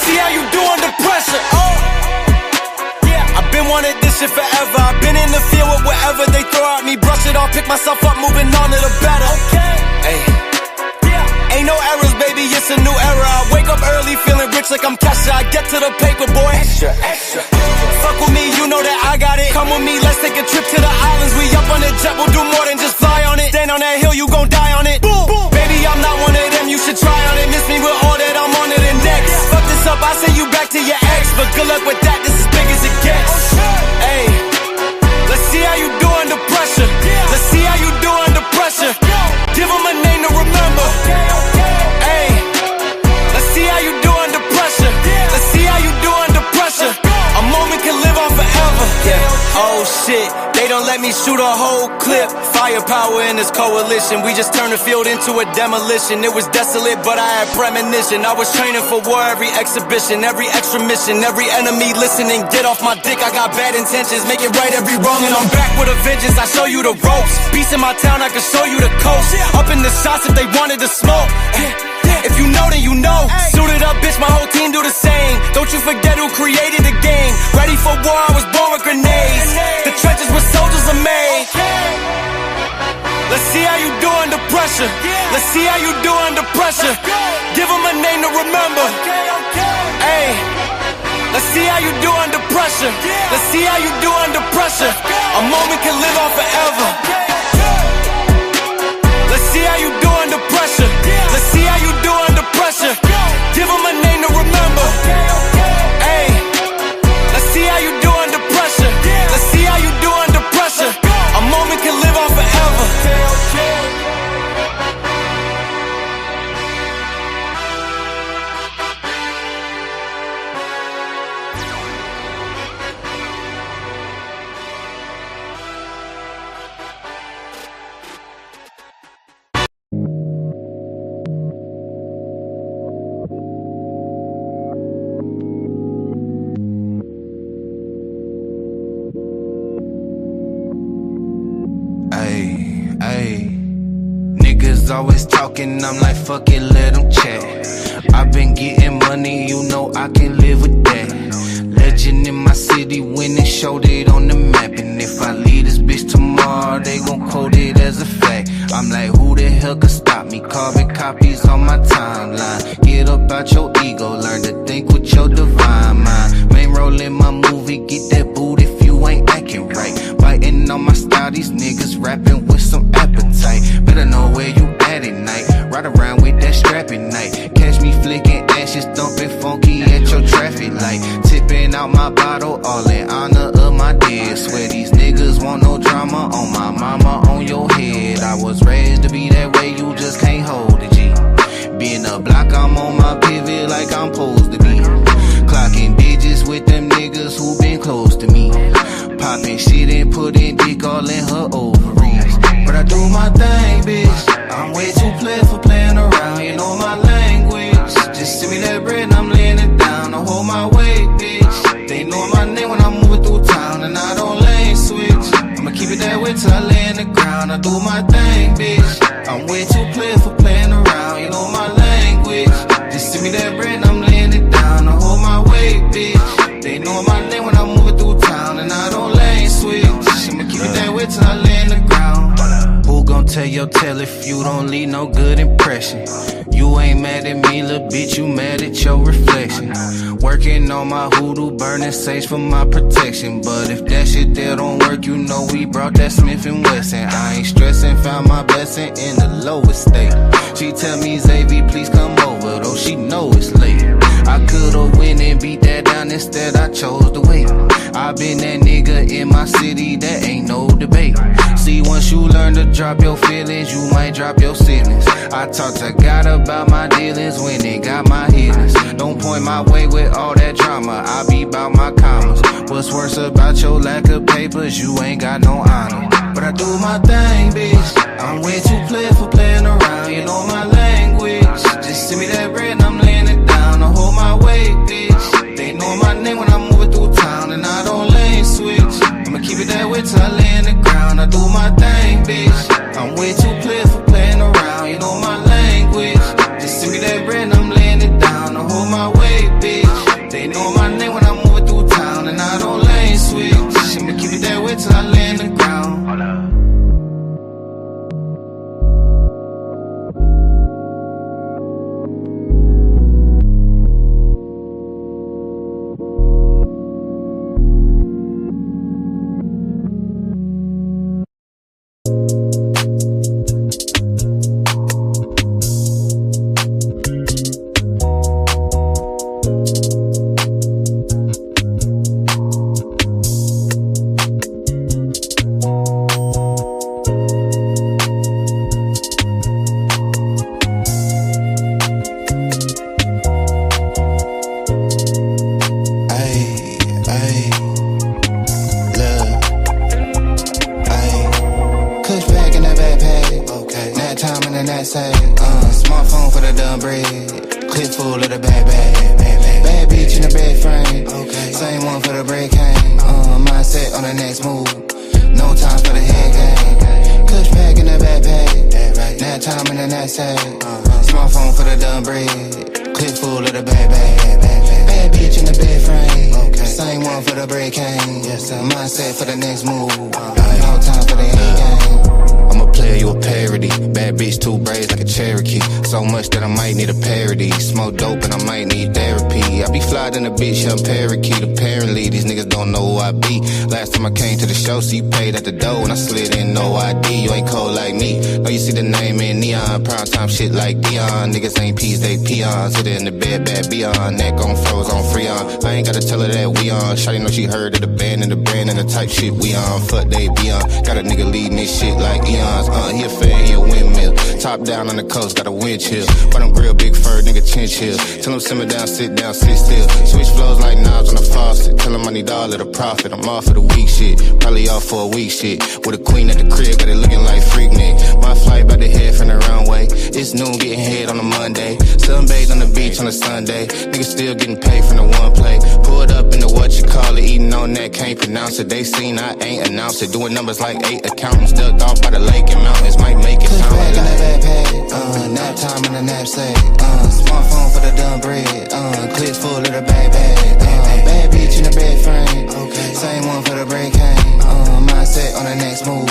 see how you do under pressure. Oh, yeah, I've been wanting this shit forever. I've been in the field with whatever they throw at me. Brush it off, pick myself up, moving on to the better. Okay, hey. Ain't no errors, baby, it's a new era. I wake up early, feeling rich like I'm Kesha. I get to the paper, boy. Extra, extra. Fuck with me, you know that I got it. Come with me, let's take a trip to the islands. We up on the jet, we'll do more than just fly on it. Stand on that hill, you gon' die on it. Boom, boom. Baby, I'm not one of them, you should try on it. Miss me with all that, I'm on to the next. Fuck this up, I send you back to your ex. But good luck with that, this is big as it gets. Hey, let's see how you do under pressure. Let's see how you do under pressure. Give them a name to remember. Hey, let's see how you do under pressure. Let's see how you do under pressure. A moment can live on forever. Yeah. Oh shit, they don't let me shoot a whole clip. Firepower in this coalition. We just turned the field into a demolition. It was desolate, but I had premonition. I was training for war, every exhibition, every extra mission, every enemy listening. Get off my dick, I got bad intentions. Make it right every wrong, and I'm back with a vengeance. I show you the ropes. Peace in my town, I can show you the coast. Up in the shots if they wanted to smoke. If you know, then you know. Suited up, bitch, my whole team do the same. Don't you forget who created the game. Ready for war, I was born with grenades. The trenches where soldiers are made. Let's see how you do under pressure. Let's see how you do under pressure. Give them a name to remember. Hey, let's see how you do under pressure. Let's see how you do under pressure. A moment can live on forever. Let's see how you do under pressure. Let's see how you do under pressure. Give them a name to remember. Hey, let's see how you do under pressure. Let's see how you do under pressure. A moment can live on forever. Always talking, I'm like, fuck it, let them chat. I've been getting money, you know I can live with that. Legend in my city, winning, showed it on the map. And if I leave this bitch tomorrow, they gon' quote it as a fact. I'm like, who the hell could stop me? Carbon copies on my timeline. Get up out your ego, learn to think with your divine mind. Main role in my movie, get that boot if you ain't acting right. Biting on my style, these niggas rapping with some appetite. Better know where you at night. Ride around with that strap at night. Catch me flicking ashes, thumping funky at your traffic light. Tipping out my bottle, all in honor of my dead. Swear these niggas want no drama on my mama, on your head. I was raised to be that way, you just can't hold it, G. Being a block, I'm on my pivot like I'm supposed to be. Clocking digits with them niggas who been close to me. Popping shit and putting dick all in her ovaries. But I do my thing, bitch. I'm way too play for playing around. You know my language. Just send me that bread and I'm laying it down. I hold my weight, bitch. They know my name when I'm moving through town and I don't lane switch. I'ma keep it that way till I lay in the ground. I do my thing, bitch. I'm way too play for playing around. You know my language. Just send me that bread and I'm laying it down. I hold my weight, bitch. They know my name when I'm moving through town and I don't lane switch. I'ma keep it that way till I lay in the ground. Who gon' tell your tale if you don't leave no good impression? You ain't mad at me, little bitch, you mad at your reflection. Working on my hoodoo, burning sage for my protection. But if that shit there don't work, you know we brought that Smith & Wesson. I ain't stressing, found my blessing in the lowest state. She tell me, Xavier, please come over, though she know it's late. I could've went and beat that down, instead I chose to wait. I been that nigga in my city, that ain't no debate. See, once you learn to drop your feelings, you might drop your ceilings. I talk to God about my dealings when they got my healings. Don't point my way with all that drama, I be about my commas. What's worse about your lack of papers, you ain't got no honor. But I do my thing, bitch. I'm way too play for playing around, you know my language. Just send me that bread and I'm laying it down. I hold my weight, bitch. They know my name when I'm moving through town and I don't lane switch. I'ma keep it that way till I lay in the ground. I do my thing, bitch. I'm way too play for playing around, you know my language. Just send me that bread and I'm laying it down. I hold my weight, bitch. Bad bitch in the bed frame. Same one for the break hang. Mindset on the next move. No time for the head game. Kush pack in the backpack. Now time in the knapsack. Smartphone for the dumb bread. Clip full of the bad bitch in the bed frame. Same one for the break hang. Mindset for the next move. No time for the head game. I'm a player, you a parody. Bad bitch, two braids like a Cherokee. So much that I might need a parody. Smoke dope and I might need therapy. I be fly in a bitch, young parakeet. Apparently, these niggas don't know who I be. Last time I came to the show, so you paid at the door. And I slid in, no ID. You ain't cold like me. No, you see the name in neon. Prime time shit like Dion. Niggas ain't peas, they peons. Hit it in the bed, bad beyond. Neck on froze, on Freon. I ain't gotta tell her that we on. Shawty know she heard of the band and the brand and the type shit we on. Fuck they beyond. Got a nigga leading this shit like eons. He a fan, he a windmill. Top down on the coast, got a wind chill. But I'm grill, big fur, nigga chinchill. Tell him simmer down, sit still. Switch flows like knobs on the faucet. Tell him I need all of the profit. I'm off for the week shit. Probably off for a week shit. With a queen at the crib, got it looking like freak Nick. My flight about to head from the runway. It's noon, getting head on a Monday. Sunbathe on the beach on a Sunday. Niggas still getting paid from the one play. Pulled up into what you call it, eating on that, can't pronounce it. They seen I ain't announced it. Doing numbers like 8 accountants. Ducked off by the lake and mountains. Might make it sound like nap time in the knapsack. Smartphone for the dumb bread. Clip full of the bad bitch in the bed frame. Same one for the break hang. Mindset on the next move.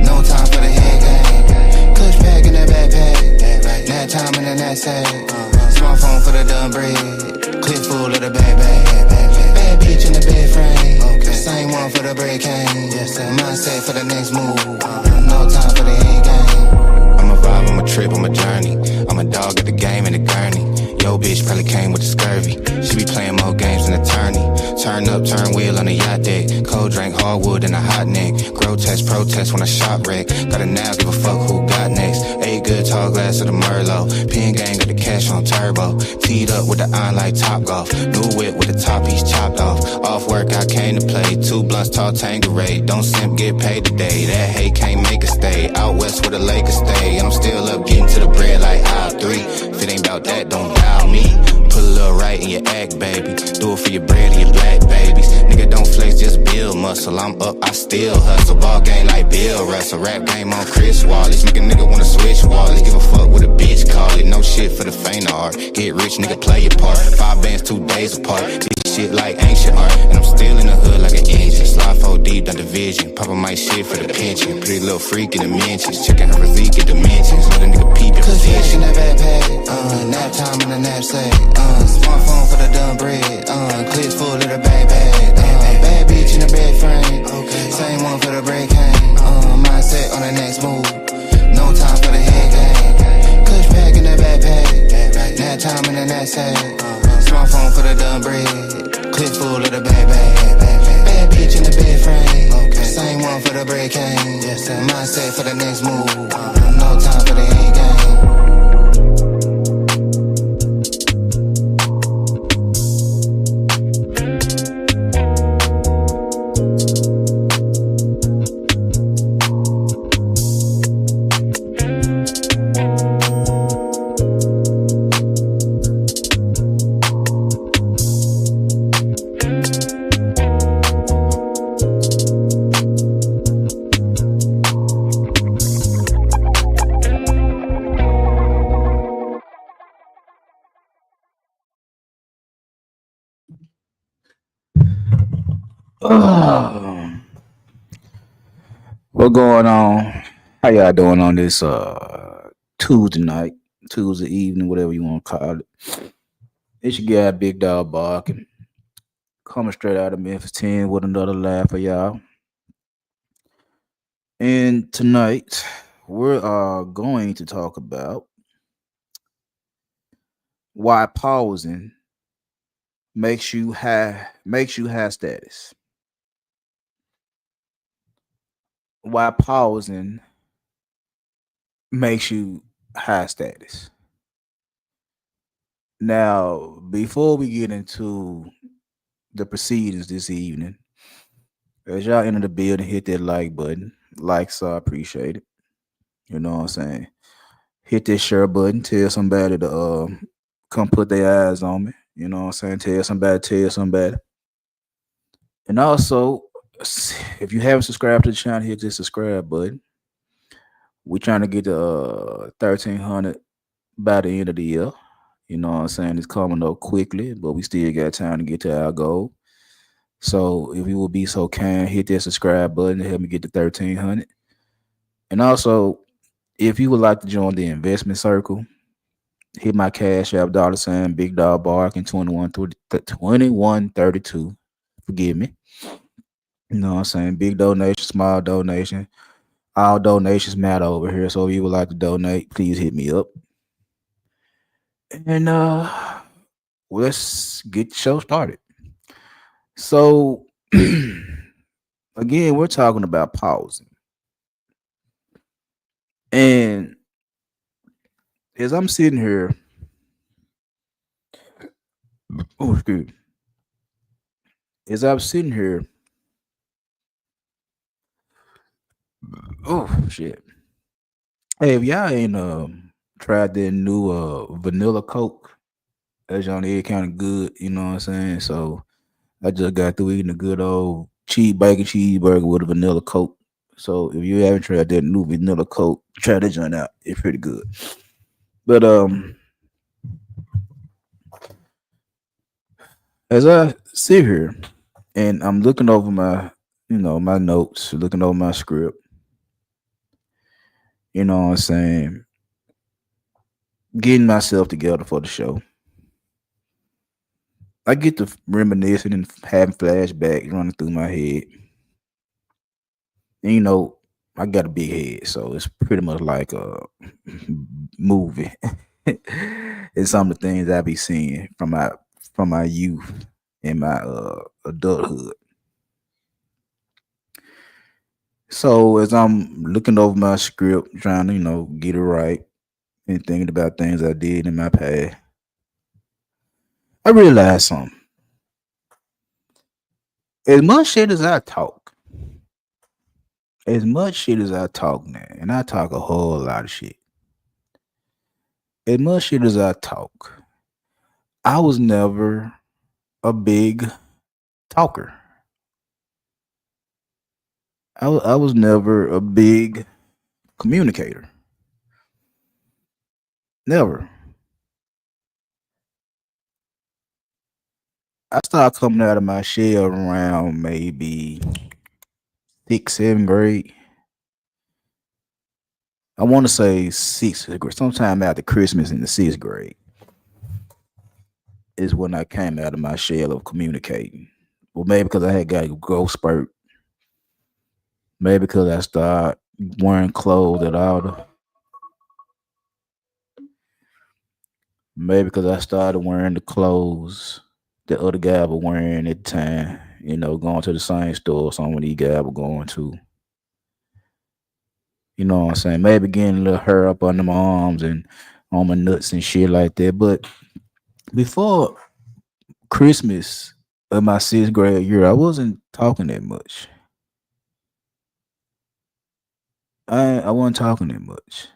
No time for the head game. Kush pack in the backpack. Nap time in the knapsack. Smartphone for the dumb bread. Clip full of the bad bitch in the bed frame. Same one for the break hang. Mindset for the next move. No time for the head game. I'm a vibe, I'm a trip, I'm a journey. I'm a dog at the game in the gurney. Yo, bitch probably came with the scurvy. She be playing more games than attorney. Turn up, turn wheel on the yacht deck. Cold drink, hardwood, and a hot neck. Grotesque protest when I shop wreck. Got a now, give a fuck who got next. 8 good tall glass of the Merlot. Pin gang got the cash on turbo. Teed up with the iron like Top Golf. New whip with the top piece chopped off. Off work, I came to play. 2 blunts, tall Tanqueray. Don't simp, get paid today. That hate can't make a stay. Out west where the Lakers stay. And I'm still up getting to the bread like aisle 3. If it ain't about that, don't dial me. Put a little right in your act, baby. Do it for your bread and your black babies. Nigga, don't flex, just build muscle. I'm up, I still hustle. Ball game like Bill Russell. Rap game on Chris Wallace. Make a nigga wanna switch wallets. Give a fuck what a bitch call it. No shit for the faint of heart. Get rich, nigga, play your part. 5 bands, 2 days apart. This shit like ancient art. And I'm still in the hood like an engine. Slide 4 deep, done division. Poppin' my shit for the pension. Pretty little freak in the mentions. Checking her physique at dimensions. Let a nigga peep your position. In that backpack. Nap time in the knapsack. Smartphone for the dumb bread. Clips full of the bad bitch in the bed frame. Same one for the break hang. Mindset on the next move. No time for the head game. Kush pack in the backpack. Nap time in the knapsack. Smartphone for the dumb bread. Clip full of the bad bitch in the bed frame. Same one for the break hang. Mindset for the next move. No time for the head game. What going on? How y'all doing on this Tuesday night, Tuesday evening, whatever you want to call it? It's your guy Big Dog Barking, coming straight out of Memphis 10 with another laugh for y'all. And tonight we're going to talk about why pausing makes you high status. Why pausing makes you high status. Now, before we get into the proceedings this evening, as y'all enter the building, hit that like button. Likes are appreciated. You know what I'm saying? Hit that share button. Tell somebody to come put their eyes on me. You know what I'm saying? Tell somebody. And also, if you haven't subscribed to the channel, hit the subscribe button. We're trying to get to 1,300 by the end of the year. You know what I'm saying? It's coming up quickly, but we still got time to get to our goal. So if you will be so kind, hit that subscribe button to help me get to 1,300. And also, if you would like to join the investment circle, hit my cash app $ Big Dog Barking 2132. Forgive me. You know what I'm saying? Big donation, small donation. All donations matter over here. So if you would like to donate, please hit me up. And let's get the show started. So again, we're talking about pausing. And as I'm sitting here, oh, excuse me. As I'm sitting here, oh shit. Hey, if y'all ain't tried that new vanilla Coke, that's on the kind of good, you know what I'm saying? So I just got through eating a good old bacon cheeseburger with a vanilla Coke. So if you haven't tried that new vanilla Coke, try that joint out. It's pretty good. But as I sit here and I'm looking over my, my notes, looking over my script, you know what I'm saying, getting myself together for the show, I get to reminiscing and having flashbacks running through my head. And I got a big head, so it's pretty much like a movie. It's some of the things I be seeing from my youth and my adulthood. So as I'm looking over my script, trying to get it right, and thinking about things I did in my past, I realized something. As much shit as I talk, man, and I talk a whole lot of shit. As much shit as I talk, I was never a big talker. I was never a big communicator. Never. I started coming out of my shell around maybe 6th, 7th grade. I want to say 6th grade, sometime after Christmas in the 6th grade is when I came out of my shell of communicating. Well, maybe because I had got a growth spurt. Maybe because I started wearing clothes that maybe because I started wearing the clothes that other guys were wearing at the time. Going to the same store some of these guys were going to. You know what I'm saying? Maybe getting a little hair up under my arms and on my nuts and shit like that. But before Christmas of my 6th grade year, I wasn't talking that much. I wasn't talking that much.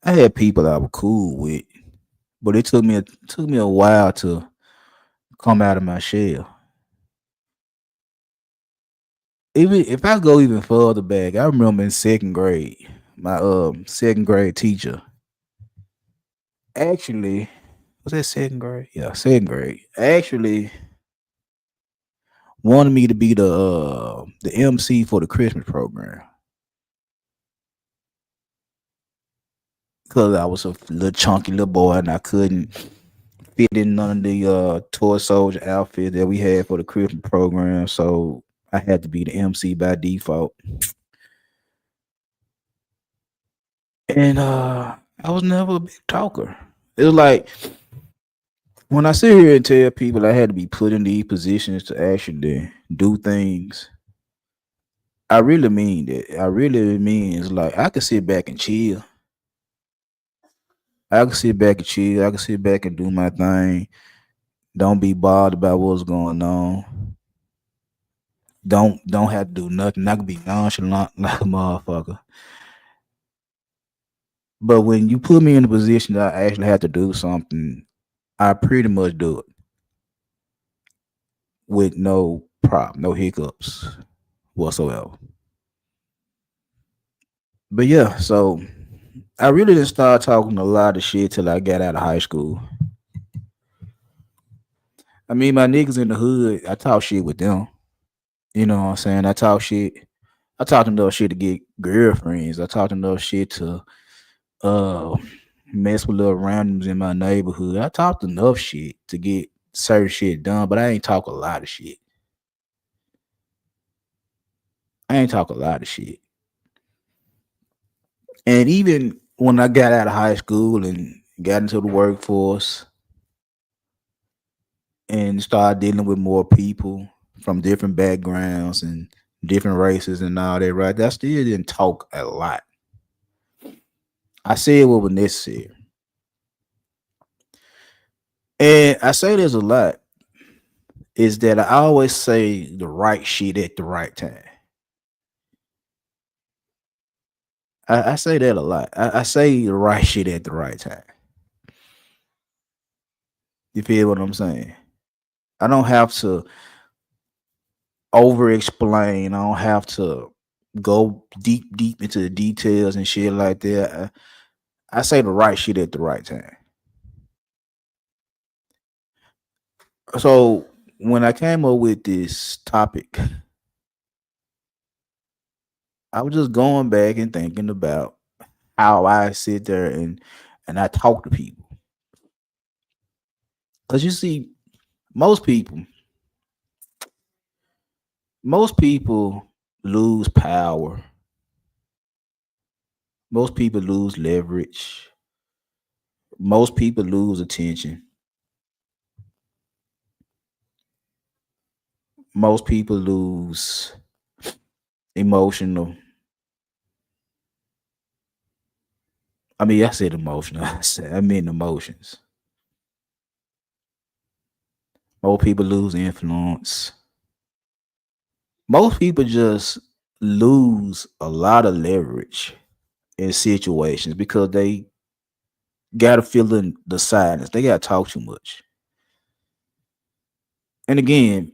I had people I was cool with, but it took me a while to come out of my shell. Even if I go even further back, I remember in 2nd grade, my 2nd grade teacher. Actually, was that 2nd grade? Yeah, 2nd grade. Actually wanted me to be the MC for the Christmas program. Because I was a little chunky little boy and I couldn't fit in none of the toy soldier outfit that we had for the Christmas program. So I had to be the MC by default. And I was never a big talker. It was like when I sit here and tell people I had to be put in these positions to actually do things, I really mean that. I really mean it's like I could sit back and chill. I can sit back and chill. I can sit back and do my thing. Don't be bothered about what's going on. Don't have to do nothing. I can be nonchalant like a motherfucker. But when you put me in a position that I actually have to do something, I pretty much do it with no problem, no hiccups whatsoever. But yeah, so I really didn't start talking a lot of shit till I got out of high school. I mean, my niggas in the hood, I talk shit with them. You know what I'm saying? I talk shit. I talk enough shit to get girlfriends. I talk enough shit to uh mess with little randoms in my neighborhood. I talked enough shit to get certain shit done, but I ain't talk a lot of shit. I ain't talk a lot of shit. And even when I got out of high school and got into the workforce and started dealing with more people from different backgrounds and different races and all that, right? I still didn't talk a lot. I said what was necessary. And I say this a lot is that I always say the right shit at the right time. I say that a lot. I say the right shit at the right time. You feel what I'm saying? I don't have to over explain. I don't have to go deep into the details and shit like that. I say the right shit at the right time. So when I came up with this topic, I was just going back and thinking about how I sit there and I talk to people. Cause you see, most people, most people lose power. Most people lose leverage. Most people lose attention. Most people lose emotional. I mean, I said emotional. I mean emotions. Most people lose influence. Most people just lose a lot of leverage in situations because they got to fill in the silence. They got to talk too much. And again,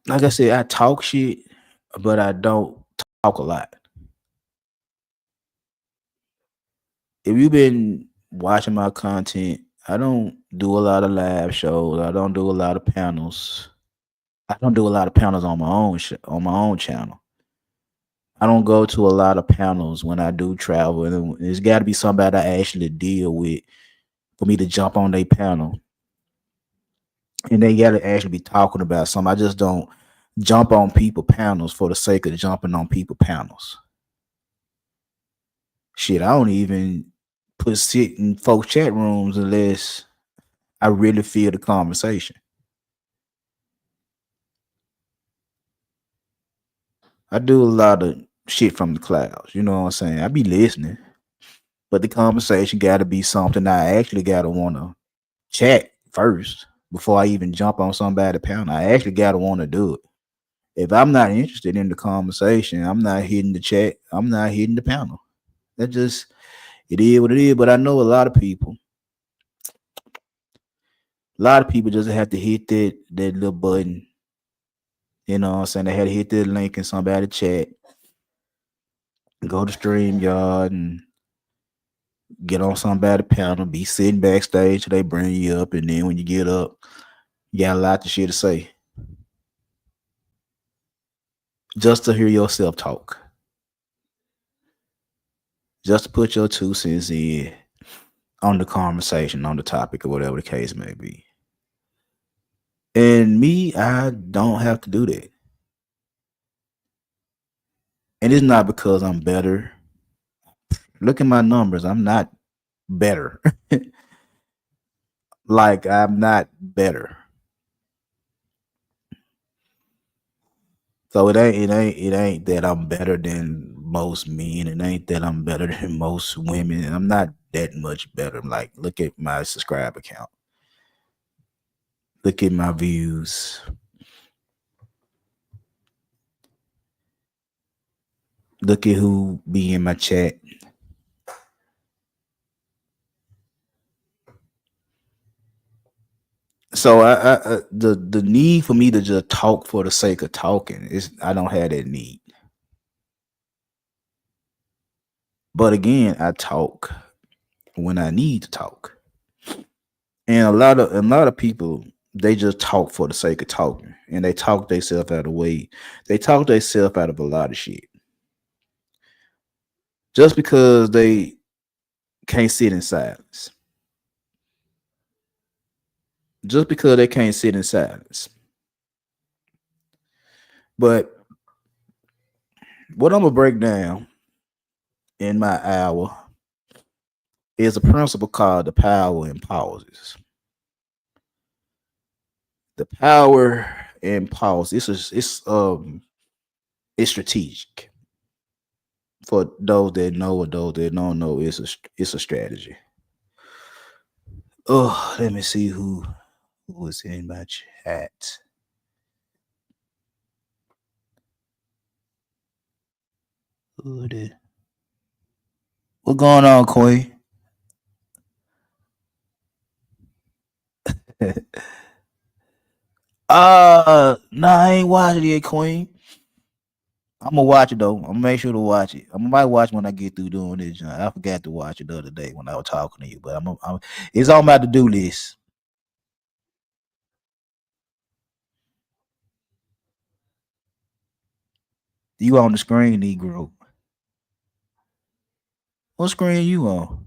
like I said, I talk shit, but I don't talk a lot. If you've been watching my content, I don't do a lot of live shows. I don't do a lot of panels. I don't do a lot of panels on my own on my own channel. I don't go to a lot of panels when I do travel, and there's got to be somebody I actually deal with for me to jump on their panel, and they got to actually be talking about something. I just don't jump on people panels for the sake of jumping on people panels. Shit, I don't even put sit in folks chat rooms unless I really feel the conversation. I do a lot of shit from the clouds. You know what I'm saying? I be listening, but the conversation got to be something I actually got to want to chat first before I even jump on somebody panel. I actually got to want to do it. If I'm not interested in the conversation, I'm not hitting the chat. I'm not hitting the panel. That just it is what it is. But I know a lot of people. A lot of people just have to hit that little button. You know what I'm saying? They had to hit that link in somebody chat, go to StreamYard and get on somebody panel, be sitting backstage till they bring you up, and then when you get up, you got a lot of shit to say. Just to hear yourself talk. Just to put your 2 cents in on the conversation, on the topic, or whatever the case may be. And me, I don't have to do that. And it's not because I'm better. Look at my numbers. I'm not better. Like I'm not better. So it ain't that I'm better than most men. It ain't that I'm better than most women. I'm not that much better. Like look at my subscriber count. Look at my views. Look at who be in my chat. So the need for me to just talk for the sake of talking is I don't have that need. But again, I talk when I need to talk. And a lot of people they just talk for the sake of talking, and they talk themselves out of the way. They talk themselves out of a lot of shit just because they can't sit in silence. Just because they can't sit in silence. But what I'm gonna break down in my hour is a principle called the power in pauses. The power in pause. It's strategic. For those that know or those that don't know, it's a strategy. Oh, let me see who was in my chat. Who did? What going on, Queen? Nah, I ain't watching it yet, Queen. I'm gonna watch it though. I'm gonna make sure to watch it. I might watch when I get through doing this. I forgot to watch it the other day when I was talking to you, but it's on my to do list. You on the screen, Negro? What screen you on?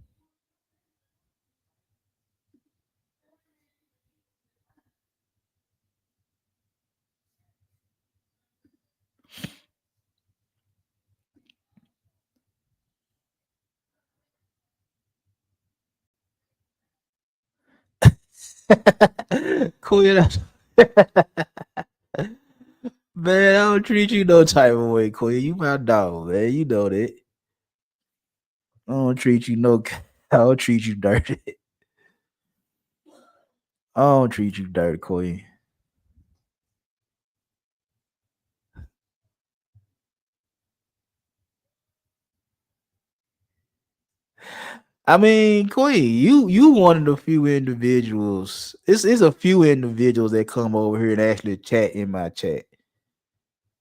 Queen, man, I don't treat you no type of way, Queen. You my dog, man. You know that. I don't treat you no. I don't treat you dirty. I don't treat you dirty, Queen. I mean, Queen, you one of the few individuals. It's a few individuals that come over here and actually chat in my chat.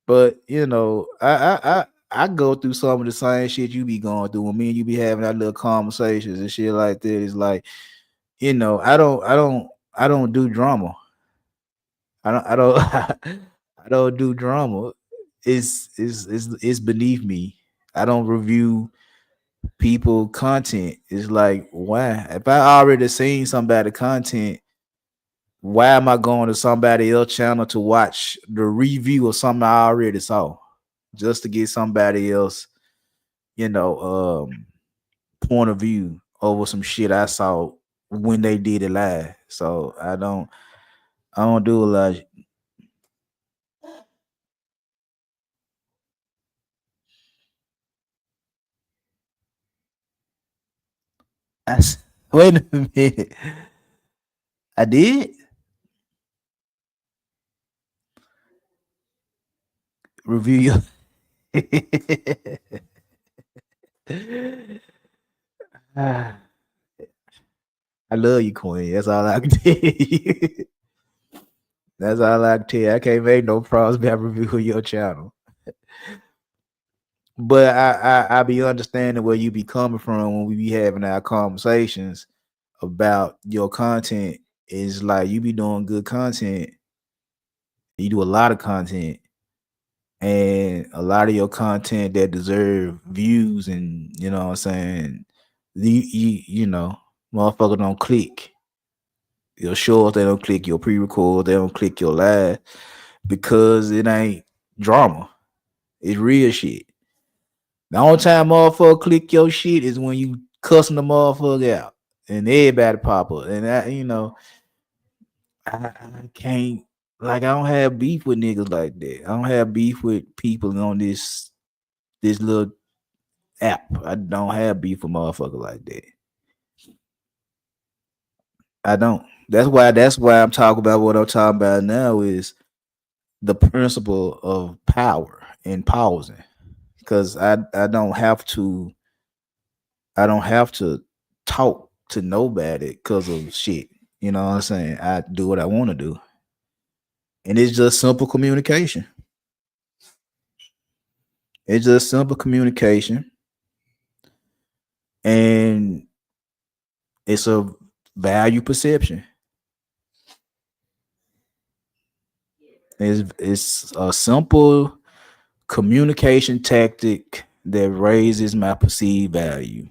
But I go through some of the same shit you be going through. When me and you be having our little conversations and shit like that. It's like, I don't do drama. I don't I don't do drama. It's beneath me. I don't review people content. It's like, why? If I already seen somebody content, why am I going to somebody else channel to watch the review of something I already saw? Just to get somebody else, you know, point of view over some shit I saw when they did it live. So I don't do a lot. Wait a minute. I did review your. I love you, Queen. That's all I can tell you. That's all I can tell you. I can't make no promise about reviewing your channel. But I be understanding where you be coming from when we be having our conversations about your content. Is like you be doing good content. You do a lot of content, and a lot of your content that deserve views, and you know what I'm saying. Motherfucker don't click your shorts, they don't click your pre-record, they don't click your live because it ain't drama. It's real shit. The only time motherfucker click your shit is when you cussing the motherfucker out and everybody pop up. And I can't, like, I don't have beef with niggas like that. I don't have beef with people on this little app. I don't have beef with motherfucker like that. I don't. That's why I'm talking about what I'm talking about now is the principle of power and pausing. Because I don't have to talk to nobody because of shit. You know what I'm saying? I do what I want to do. And it's just simple communication. It's just simple communication. And it's a value perception. It's a simple communication tactic that raises my perceived value.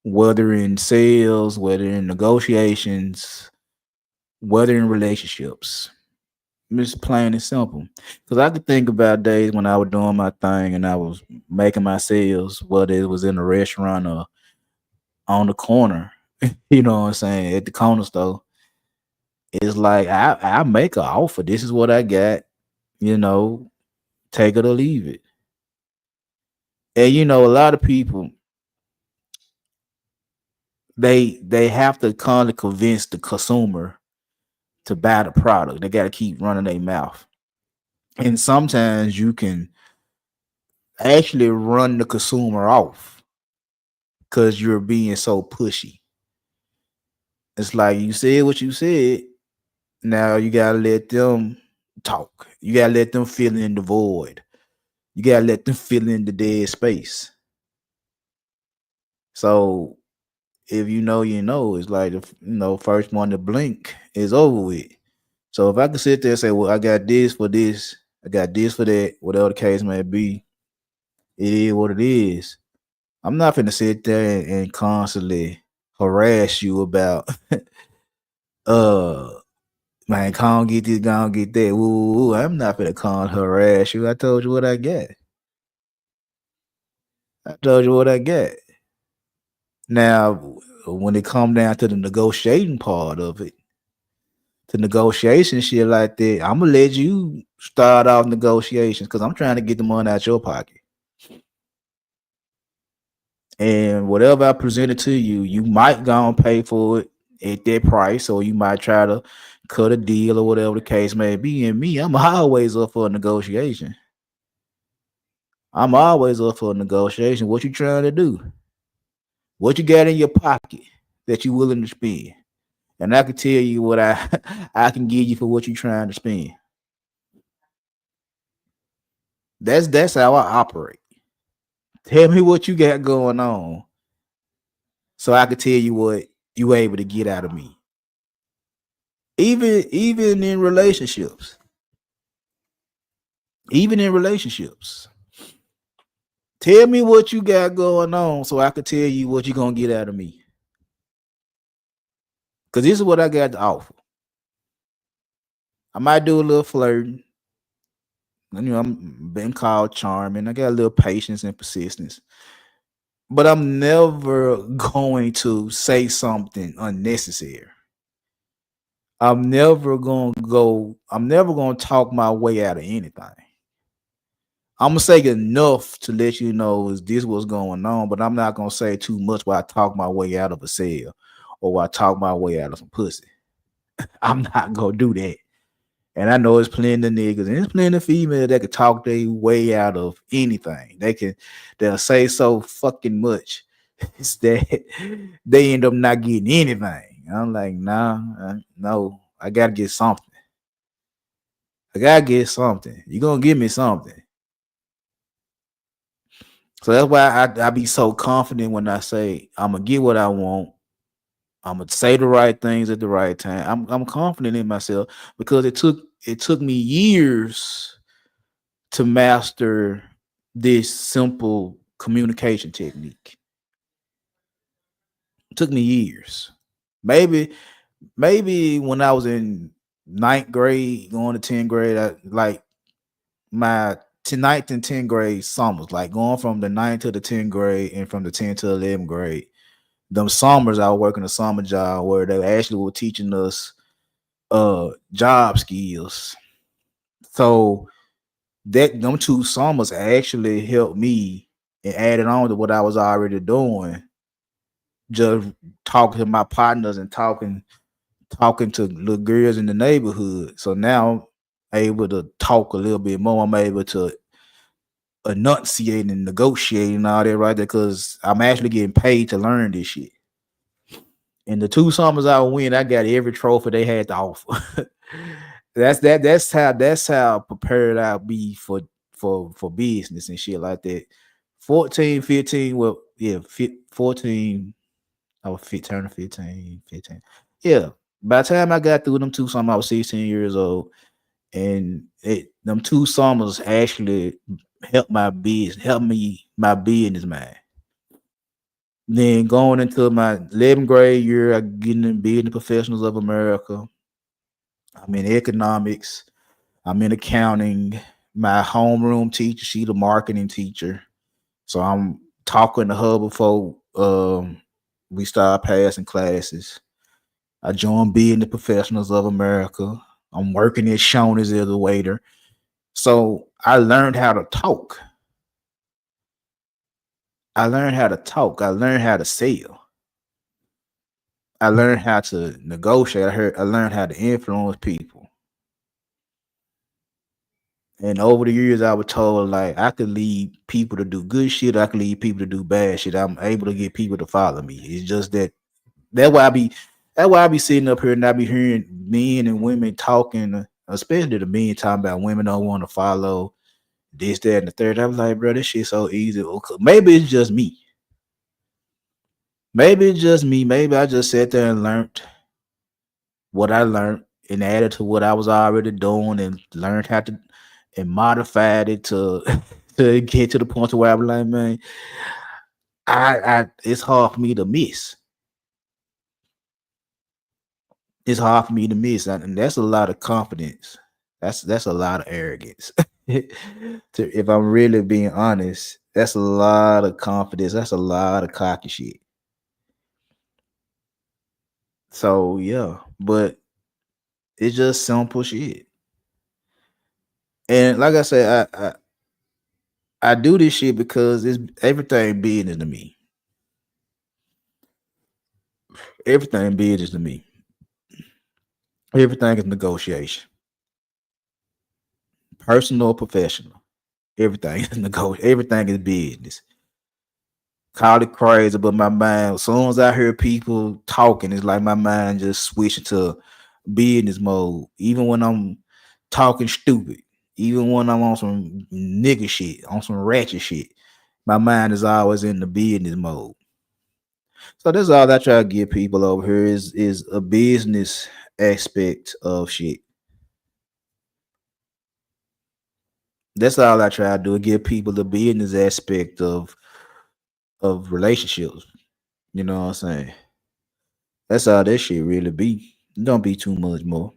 Whether in sales, whether in negotiations, whether in relationships. It's plain and simple. Because I could think about days when I was doing my thing and I was making my sales, whether it was in a restaurant or on the corner, you know what I'm saying, at the corner store. It's like I make an offer. This is what I got, you know, take it or leave it. And you know, a lot of people they have to kind of convince the consumer to buy the product. They got to keep running their mouth. And sometimes you can actually run the consumer off because you're being so pushy. It's like you said what you said. Now you gotta let them talk. You gotta let them fill in the void. You gotta let them fill in the dead space. So if you know, you know, it's like the first one to blink is over with. So if I could sit there and say, well, I got this for this, I got this for that, whatever the case may be, it is what it is. I'm not gonna sit there and constantly harass you about man, come get this, go get that. Ooh, I'm not gonna come harass you. I told you what I get. I told you what I get. Now, when it come down to the negotiating part of it, the negotiation shit like that, I'm gonna let you start off negotiations because I'm trying to get the money out your pocket. And whatever I presented to you, you might go and pay for it at that price, or you might try to cut a deal or whatever the case may be. And me, I'm always up for a negotiation. I'm always up for a negotiation. What you trying to do? What you got in your pocket that you willing to spend? And I can tell you what I can give you for what you trying to spend. That's how I operate. Tell me what you got going on, so I can tell you what you able to get out of me. Even in relationships. Even in relationships. Tell me what you got going on so I can tell you what you're gonna get out of me. Cause this is what I got to offer. I might do a little flirting. You know, I'm been called charming. I got a little patience and persistence. But I'm never going to say something unnecessary. I'm never gonna talk my way out of anything. I'm gonna say enough to let you know is this what's going on, but I'm not gonna say too much while I talk my way out of a sale or while I talk my way out of some pussy. I'm not gonna do that. And I know it's plenty of niggas and it's plenty of females that can talk their way out of anything. They'll say so fucking much. It's that they end up not getting anything. I'm like, nah, no, I gotta get something. I gotta get something. You're gonna give me something. So that's why I be so confident when I say I'm gonna get what I want. I'm gonna say the right things at the right time. I'm confident in myself because it took me years to master this simple communication technique. It took me years. Maybe when I was in ninth grade, going to 10th grade, I like my ninth and 10th grade summers, like going from the 9th to the 10th grade and from the 10th to 11th grade. Them summers I was working a summer job where they actually were teaching us job skills. So that them 2 summers actually helped me and added on to what I was already doing. Just talking to my partners and talking to little girls in the neighborhood. So now I'm able to talk a little bit more. I'm able to enunciate and negotiate and all that right there because I'm actually getting paid to learn this shit. In the 2 summers I win, I got every trophy they had to offer. That's how prepared I'll be for business and shit like that. 14, 15, well, yeah, 14. I was turning 15, 15. Yeah. By the time I got through them 2 summers, I was 16 years old. And them 2 summers actually helped me my business man. Then going into my 11th grade year, I get in Business Professionals of America. I'm in economics. I'm in accounting. My homeroom teacher, she the marketing teacher. So I'm talking to her before we start passing classes. I joined Business Professionals of America. I'm working at Shoney's as a waiter. So I learned how to talk. I learned how to talk. I learned how to sell. I learned how to negotiate. I learned how to influence people. And over the years, I was told like I could lead people to do good shit. I could lead people to do bad shit. I'm able to get people to follow me. It's just that's why I be that's why I be sitting up here and I be hearing men and women talking, especially the men talking about women don't want to follow this, that, and the third. I was like, bro, this shit so easy. Okay, maybe it's just me. Maybe it's just me. Maybe I just sat there and learned what I learned and added to what I was already doing and learned how to and modified it to to get to the point to where I was like, man, I it's hard for me to miss. It's hard for me to miss, and that's a lot of confidence. That's a lot of arrogance. If I'm really being honest, that's a lot of confidence. That's a lot of cocky shit. So yeah, but it's just simple shit. And like I said, I do this shit because it's everything business to me. Everything business to me. Everything is negotiation. Personal or professional. Everything is negotiation. Everything is business. Call it crazy, but my mind, as soon as I hear people talking, it's like my mind just switching to business mode. Even when I'm talking stupid, even when I'm on some nigga shit, on some ratchet shit, my mind is always in the business mode. So that's all I try to give people over here is a business aspect of shit. That's all I try to do. Give people the business aspect of relationships. You know what I'm saying? That's all that shit really be. Don't be too much more.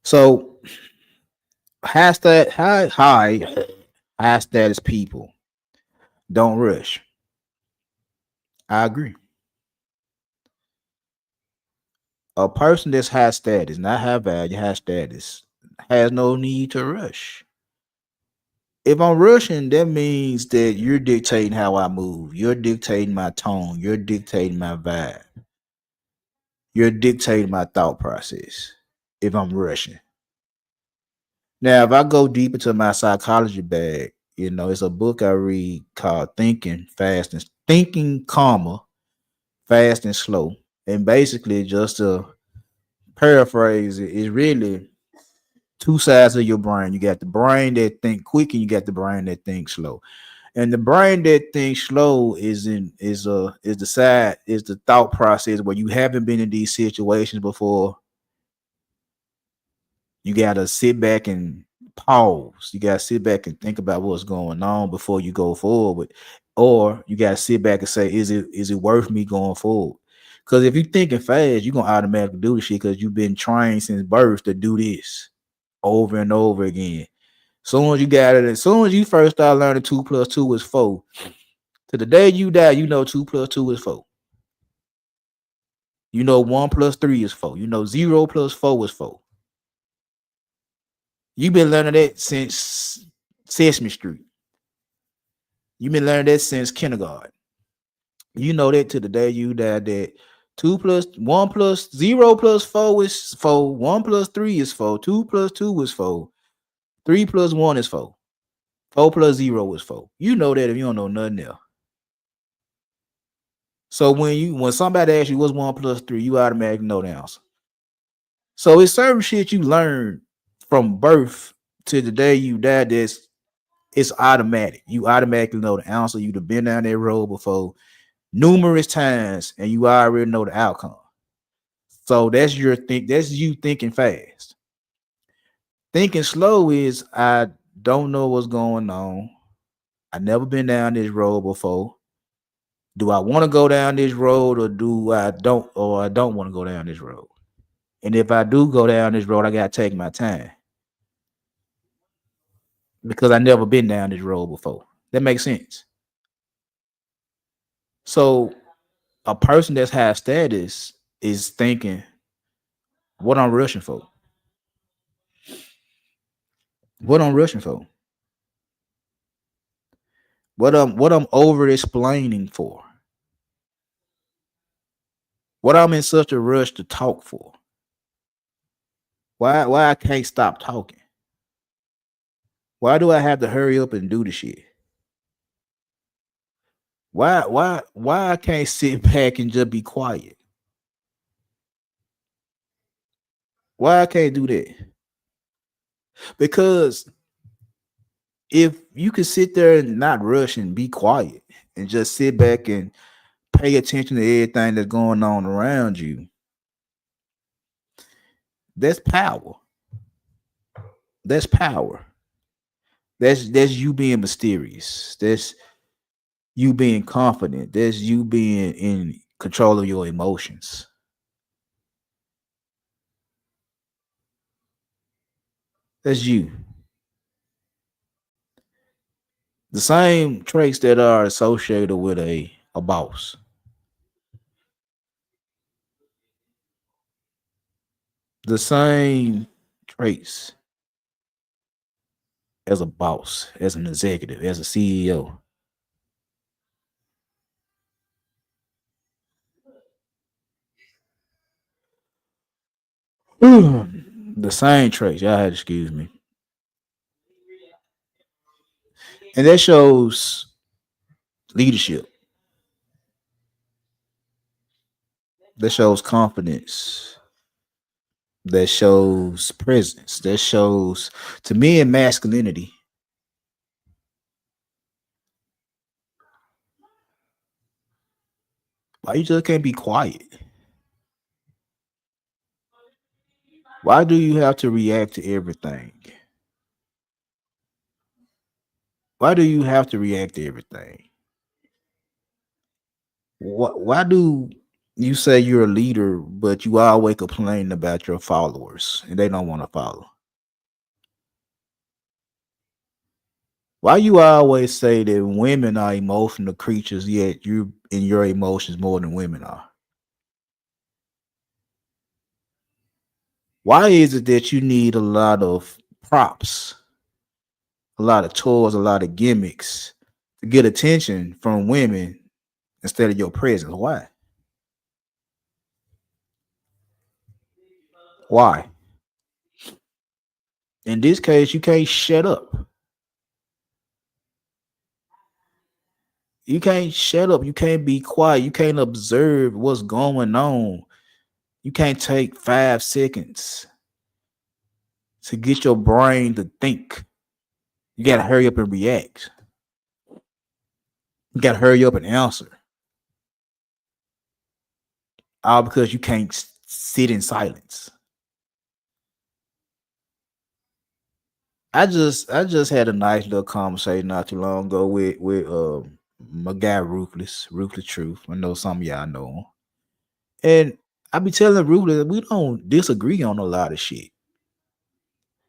So high status people don't rush. I agree. A person that's high status, not high value, high status, has no need to rush. If I'm rushing, that means that you're dictating how I move. You're dictating my tone. You're dictating my vibe. You're dictating my thought process. If I'm rushing. Now, if I go deep into my psychology bag, it's a book I read called Thinking Calmer, Fast and Slow. And basically, just to paraphrase it, it's really two sides of your brain. You got the brain that think quick, and you got the brain that thinks slow. And the brain that thinks slow is the thought process where you haven't been in these situations before. You gotta sit back and pause. You gotta sit back and think about what's going on before you go forward. Or you gotta sit back and say, is it worth me going forward? Because if you're thinking fast, you're gonna automatically do the shit because you've been trained since birth to do this over and over again. As soon as you first start learning 2 plus 2 is 4, to the day you die, 2 plus 2 is 4. 1 plus 3 is 4. 0 plus 4 is 4. You've been learning that since Sesame Street. You've been learning that since kindergarten. You know that to the day you die that 0 plus 4 is 4. 1 plus 3 is 4. 2 plus 2 is 4. 3 plus 1 is 4. 4 plus 0 is 4. You know that if you don't know nothing else. So when somebody asks you what's 1 + 3, you automatically know the answer. So it's certain shit you learn from birth to the day you die that's it's automatic. You automatically know the answer. You've been down that road before numerous times and you already know the outcome. So that's that's you thinking fast. Thinking slow is I don't know what's going on. I never been down this road before. Do I want to go down this road or I don't want to go down this road? And if I do go down this road, I gotta take my time because I never been down this road before. That makes sense. So a person that's high status is thinking, what I'm rushing for? What I'm rushing for? What I'm over explaining for? What I'm in such a rush to talk for? Why I can't stop talking? Why do I have to hurry up and do the shit? Why I can't sit back and just be quiet? Why I can't do that? Because if you could sit there and not rush and be quiet and just sit back and pay attention to everything that's going on around you, that's power. That's power. That's you being mysterious. That's you being confident. That's you being in control of your emotions. That's you. The same traits that are associated with a boss. The same traits as a boss, as an executive, as a CEO. The same traits. Y'all had to excuse me. And that shows leadership. That shows confidence. That shows presence. That shows to me in masculinity. Why you just can't be quiet? Why do you have to react to everything? Why do you have to react to everything? Why do you say you're a leader, but you always complain about your followers and they don't want to follow? Why you always say that women are emotional creatures, yet you in your emotions more than women are? Why is it that you need a lot of props, a lot of toys, a lot of gimmicks to get attention from women instead of your presence? Why? Why? In this case, you can't shut up. You can't shut up. You can't be quiet. You can't observe what's going on. You can't take 5 seconds to get your brain to think. You got to hurry up and react. You got to hurry up and answer. All because you can't sit in silence. I just had a nice little conversation not too long ago with my guy Ruthless Truth. I know some of y'all know him. And I be telling Ruthless we don't disagree on a lot of shit.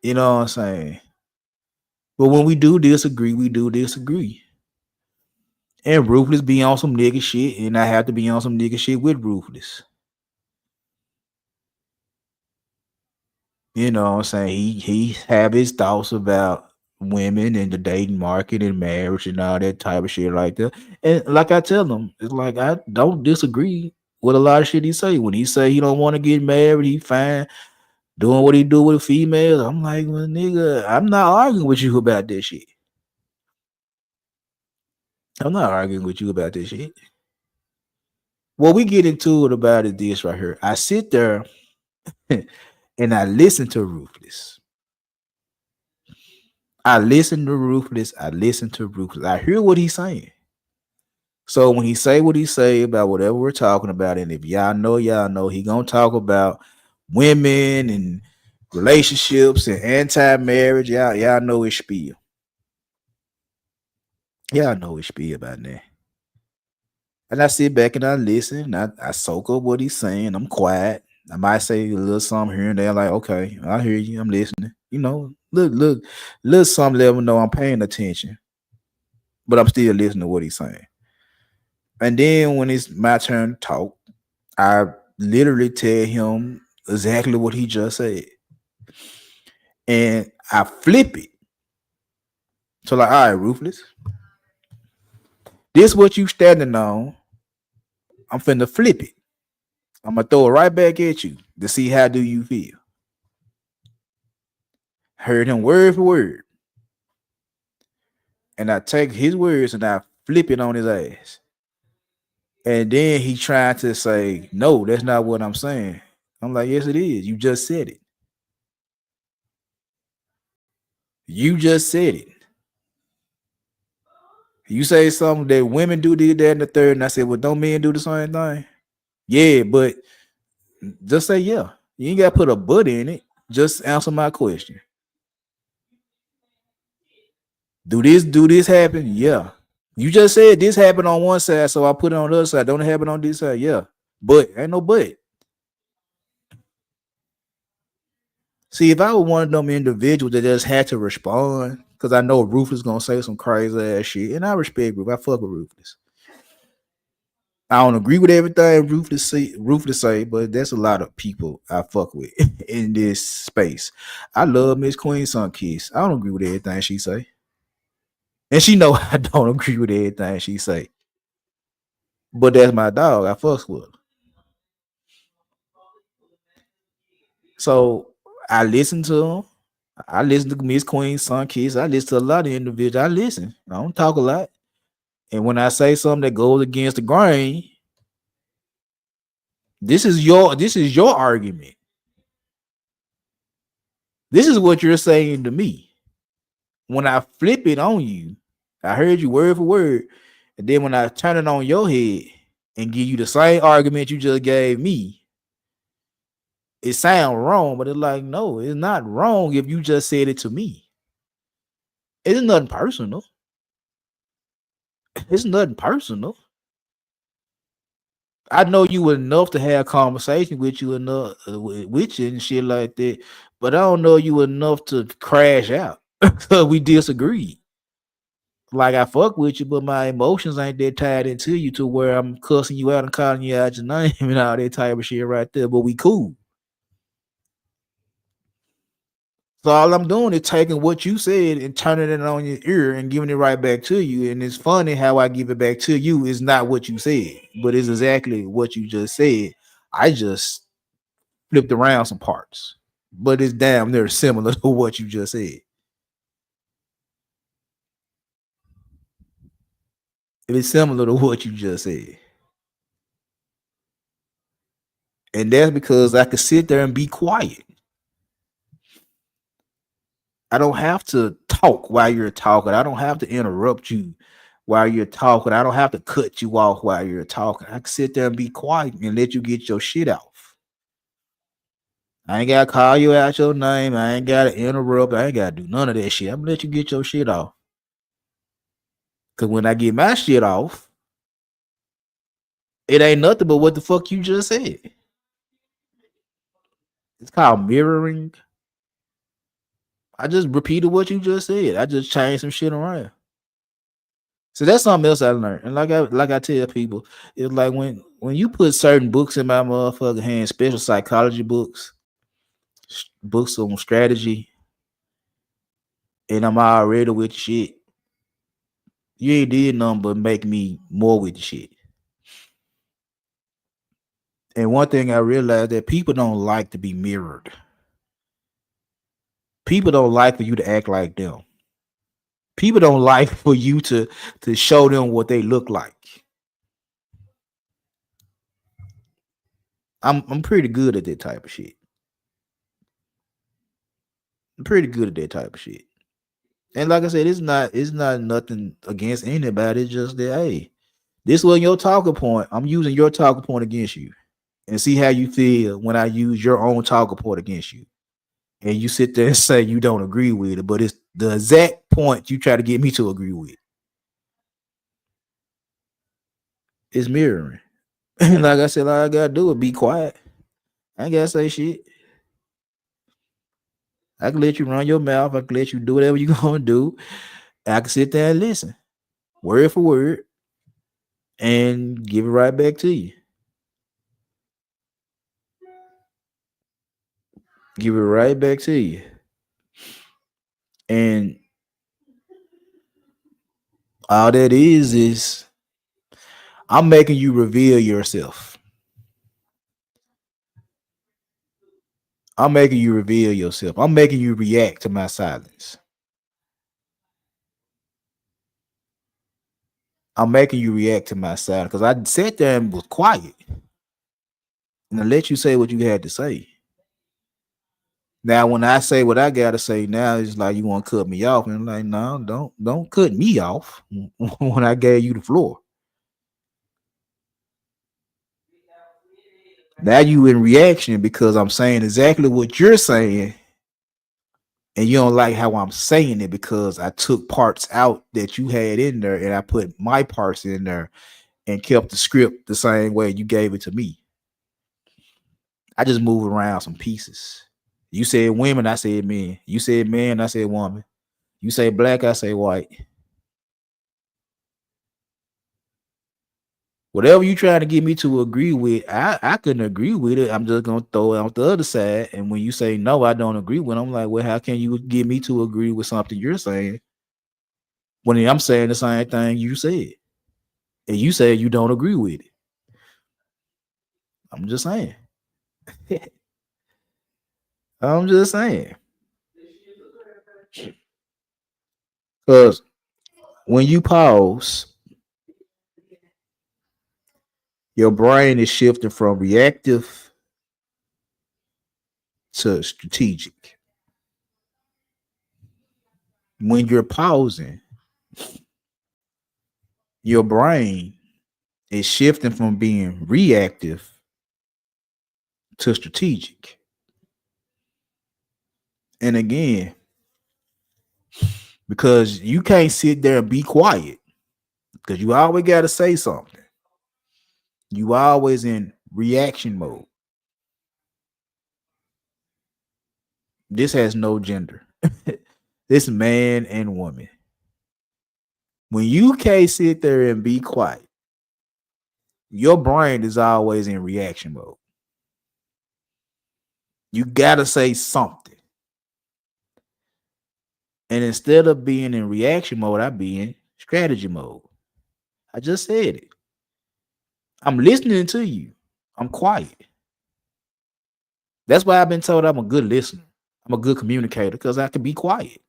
You know what I'm saying? But when we do disagree, we do disagree. And Ruthless be on some nigga shit, and I have to be on some nigga shit with Ruthless. You know what I'm saying? He have his thoughts about women and the dating market and marriage and all that type of shit like that. And like I tell him, it's like I don't disagree with a lot of shit he say. When he say he don't want to get married, he fine doing what he do with a female. I'm like, well, nigga, I'm not arguing with you about this shit. I'm not arguing with you about this shit. what we get into it about is this right here. I sit there and I listen to Ruthless. I listen to Ruthless. I listen to Ruthless. I hear what he's saying. So when he say what he say about whatever we're talking about, and if y'all know, he gonna talk about women and relationships and anti-marriage. Y'all know his spiel. Y'all know his spiel about that. And I sit back and I listen. I soak up what he's saying. I'm quiet. I might say a little something here and there, like, okay, I hear you. I'm listening. You know, little some level know I'm paying attention, but I'm still listening to what he's saying. And then when it's my turn to talk, I literally tell him exactly what he just said. And I flip it. So like, all right, Ruthless. This what you standing on. I'm finna flip it. I'm gonna throw it right back at you to see how do you feel. Heard him word for word. And I take his words and I flip it on his ass. And then he tried to say, no, that's not what I'm saying. I'm like, yes, it is. You just said it. You just said it. You say something that women do this, that, and the third, and I said, well, don't men do the same thing? Yeah, but just say yeah. You ain't got to put a but in it. Just answer my question. Do this happen? Yeah. You just said this happened on one side, so I put it on the other side. Don't it happen on this side? Yeah. But ain't no but. See, if I was one of them individuals that just had to respond, because I know Ruthless gonna say some crazy ass shit, and I respect Ruthless. I fuck with Ruthless. I don't agree with everything Ruthless say, but there's a lot of people I fuck with in this space. I love Miss Queen Sunkiss. I don't agree with everything she say. And she know I don't agree with everything she say. But that's my dog. I fucks with her. So I listen to him. I listen to Miss Queen Sunkiss. I listen to a lot of individuals. I listen. I don't talk a lot. And when I say something that goes against the grain, this is your argument. This is what you're saying to me. When I flip it on you, I heard you word for word. And then when I turn it on your head and give you the same argument you just gave me, it sounds wrong, but it's like, no, it's not wrong if you just said it to me. It's nothing personal. It's nothing personal. I know you enough to have conversation with you enough with you and shit like that, but I don't know you enough to crash out because we disagree. Like I fuck with you, but my emotions ain't that tied into you to where I'm cussing you out and calling you out your name and all that type of shit right there. But we cool. So all I'm doing is taking what you said and turning it on your ear and giving it right back to you. And it's funny how I give it back to you is not what you said, but it's exactly what you just said. I just flipped around some parts, but it's damn near similar to what you just said. It is similar to what you just said. And that's because I could sit there and be quiet. I don't have to talk while you're talking. I don't have to interrupt you while you're talking. I don't have to cut you off while you're talking. I can sit there and be quiet and let you get your shit off. I ain't gotta call you out your name. I ain't gotta interrupt. I ain't gotta do none of that shit. I'm gonna let you get your shit off. Cause when I get my shit off, it ain't nothing but what the fuck you just said. It's called mirroring. I just repeated what you just said. I just changed some shit around. So that's something else I learned. And like I tell people, it's like when you put certain books in my motherfucking hand, special psychology books, books on strategy, and I'm already with shit, you ain't did nothing but make me more with the shit. And one thing I realized that people don't like to be mirrored. People don't like for you to act like them. People don't like for you to show them what they look like. I'm pretty good at that type of shit. I'm pretty good at that type of shit. And like I said, it's not nothing against anybody. It's just that this was your talking point. I'm using your talking point against you, and see how you feel when I use your own talking point against you. And you sit there and say you don't agree with it, but it's the exact point you try to get me to agree with. It's mirroring. Like I said, all I gotta do is be quiet. I ain't gotta say shit. I can let you run your mouth. I can let you do whatever you gonna do. I can sit there and listen, word for word, and give it right back to you. Give it right back to you. And all that is I'm making you reveal yourself. I'm making you reveal yourself. I'm making you react to my silence. I'm making you react to my silence because I sat there and was quiet and I let you say what you had to say. Now, when I say what I gotta say, now it's like you want to cut me off, and I'm like, no, don't cut me off when I gave you the floor. Now you in reaction because I'm saying exactly what you're saying, and you don't like how I'm saying it because I took parts out that you had in there and I put my parts in there and kept the script the same way you gave it to me. I just moved around some pieces. You said women, I said men. You said man, I said woman. You say black, I say white. Whatever you trying to get me to agree with, I couldn't agree with it. I'm just gonna throw it on the other side. And when you say no, I don't agree with, I'm like, well, how can you get me to agree with something you're saying when I'm saying the same thing you said? And you said you don't agree with it. I'm just saying. I'm just saying. Because when you pause, your brain is shifting from reactive to strategic. When you're pausing, your brain is shifting from being reactive to strategic. And again, because you can't sit there and be quiet because you always got to say something. You always in reaction mode. This has no gender. This man and woman. When you can't sit there and be quiet, your brain is always in reaction mode. You gotta say something. And instead of being in reaction mode, I be in strategy mode. I just said it. I'm listening to you. I'm quiet. That's why I've been told I'm a good listener. I'm a good communicator because I can be quiet.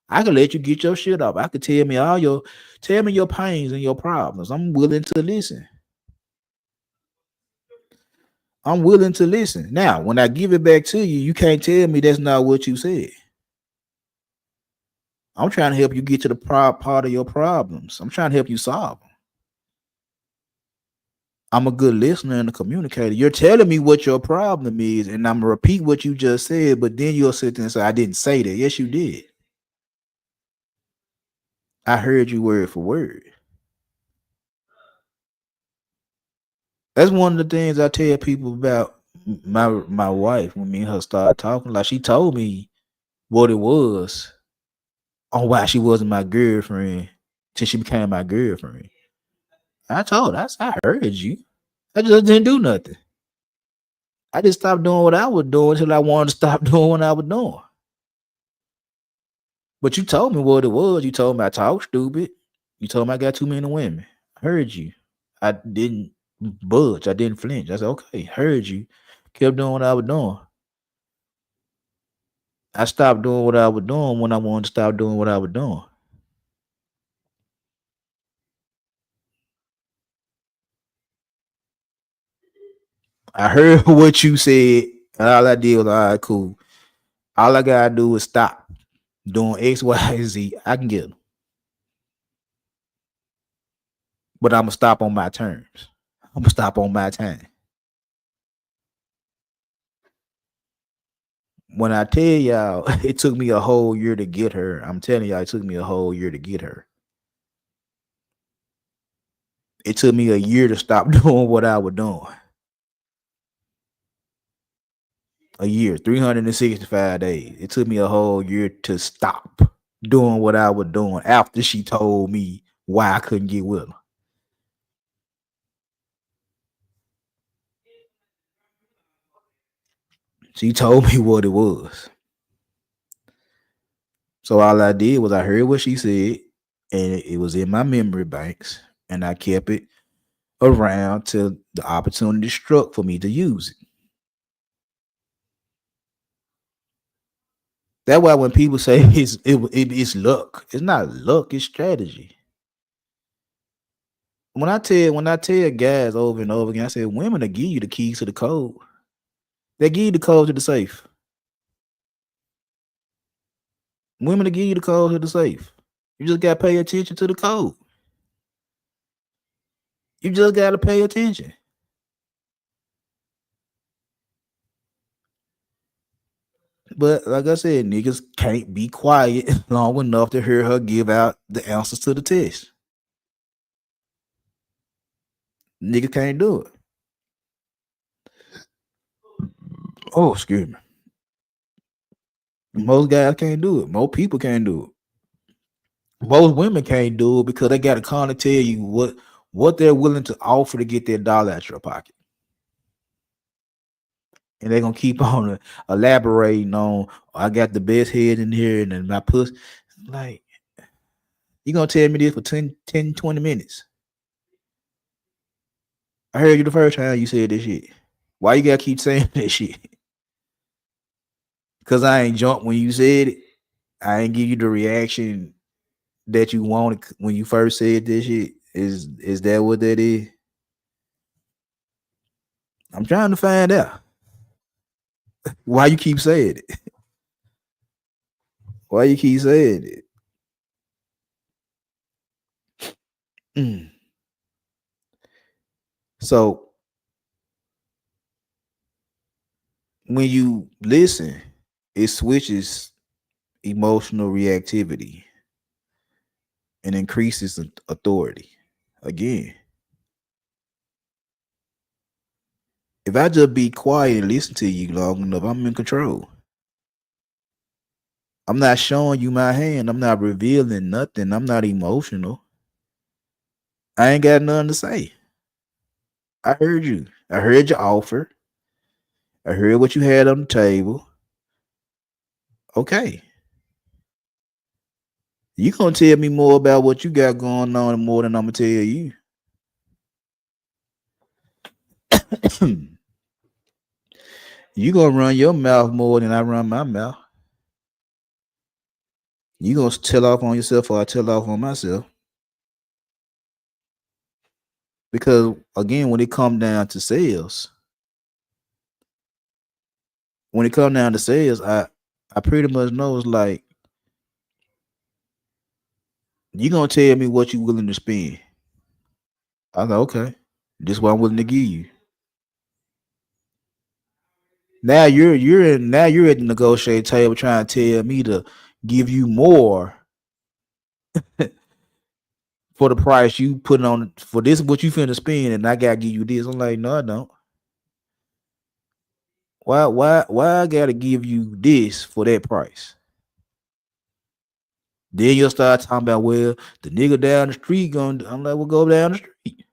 I can let you get your shit up. I can tell me your pains and your problems. I'm willing to listen. I'm willing to listen. Now, when I give it back to you, you can't tell me that's not what you said. I'm trying to help you get to the part of your problems. I'm trying to help you solve them. I'm a good listener and a communicator. You're telling me what your problem is, and I'm gonna repeat what you just said, but then you'll sit there and say, I didn't say that. Yes, you did. I heard you word for word. That's one of the things I tell people about my wife when me and her started talking. Like she told me what it was on why she wasn't my girlfriend till she became my girlfriend. I told her, I heard you. I just didn't do nothing. I just stopped doing what I was doing until I wanted to stop doing what I was doing. But you told me what it was. You told me I talk stupid. You told me I got too many women. I heard you. I didn't budge. I didn't flinch. I said, okay, heard you. Kept doing what I was doing. I stopped doing what I was doing when I wanted to stop doing what I was doing. I heard what you said, and all I did was, all right, cool. All I gotta do is stop doing X, Y, Z. I can get them, but I'm gonna stop on my terms. I'm gonna stop on my time. When I tell y'all, it took me a whole year to get her. I'm telling y'all, it took me a whole year to get her. It took me a year to stop doing what I was doing. A year, 365 days. It took me a whole year to stop doing what I was doing after she told me why I couldn't get with her. She told me what it was. So all I did was I heard what she said, and it was in my memory banks, and I kept it around till the opportunity struck for me to use it. That's why when people say it's luck, it's not luck, it's strategy. When I tell guys over and over again, I say women will give you the keys to the code. They give you the code to the safe. Women will give you the code to the safe. You just gotta pay attention to the code. You just gotta pay attention. But like I said, niggas can't be quiet long enough to hear her give out the answers to the test. Niggas can't do it. Oh, excuse me. Most guys can't do it. Most people can't do it. Most women can't do it because they got to come and tell you what they're willing to offer to get their dollar out your pocket. And they're gonna keep on elaborating on, I got the best head in here and then my pussy. Like, you gonna tell me this for 10, 20 minutes. I heard you the first time you said this shit. Why you gotta keep saying that shit? Because I ain't jumped when you said it. I ain't give you the reaction that you wanted when you first said this shit. Is that what that is? I'm trying to find out why you keep saying it. Why you keep saying it? Mm. So when you listen, it switches emotional reactivity and increases authority. Again, if I just be quiet and listen to you long enough, I'm in control. I'm not showing you my hand. I'm not revealing nothing. I'm not emotional. I ain't got nothing to say. I heard you. I heard your offer. I heard what you had on the table. Okay. You gonna tell me more about what you got going on more than I'm gonna tell you. You gonna run your mouth more than I run my mouth. You gonna tell off on yourself or I tell off on myself. Because again, when it come down to sales, I pretty much know it's like you gonna tell me what you willing to spend. I was like, okay, this is what I'm willing to give you. Now you're at the negotiate table trying to tell me to give you more for the price you putting on for this what you finna spend, and I gotta give you this. I'm like, no, I don't. Why I gotta give you this for that price? Then you'll start talking about, well, the nigga down the street going. I'm like, we'll go down the street.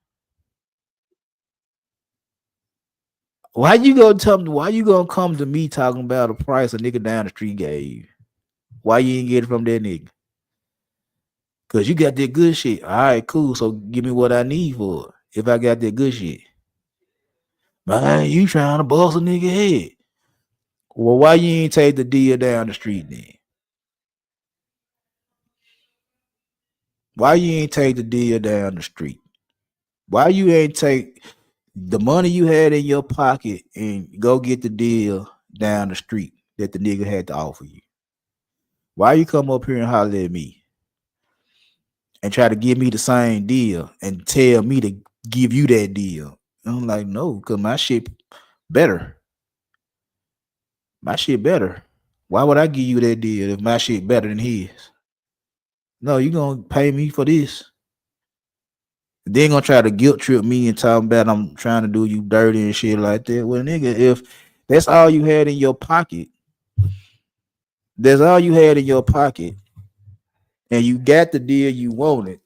Why you gonna tell me? Why you gonna come to me talking about a price a nigga down the street gave you? Why you ain't get it from that nigga? Cause you got that good shit. All right, cool. So give me what I need for it. If I got that good shit. Man, you trying to bust a nigga head. Well, why you ain't take the deal down the street then? Why you ain't take the deal down the street? Why you ain't take the money you had in your pocket and go get the deal down the street that the nigga had to offer you. Why you come up here and holler at me and try to give me the same deal and tell me to give you that deal? I'm like, no, because my shit better. My shit better. Why would I give you that deal if my shit better than his? No, you gonna pay me for this. They ain't gonna try to guilt trip me and talk about I'm trying to do you dirty and shit like that. Well, nigga, if that's all you had in your pocket, that's all you had in your pocket, and you got the deal you wanted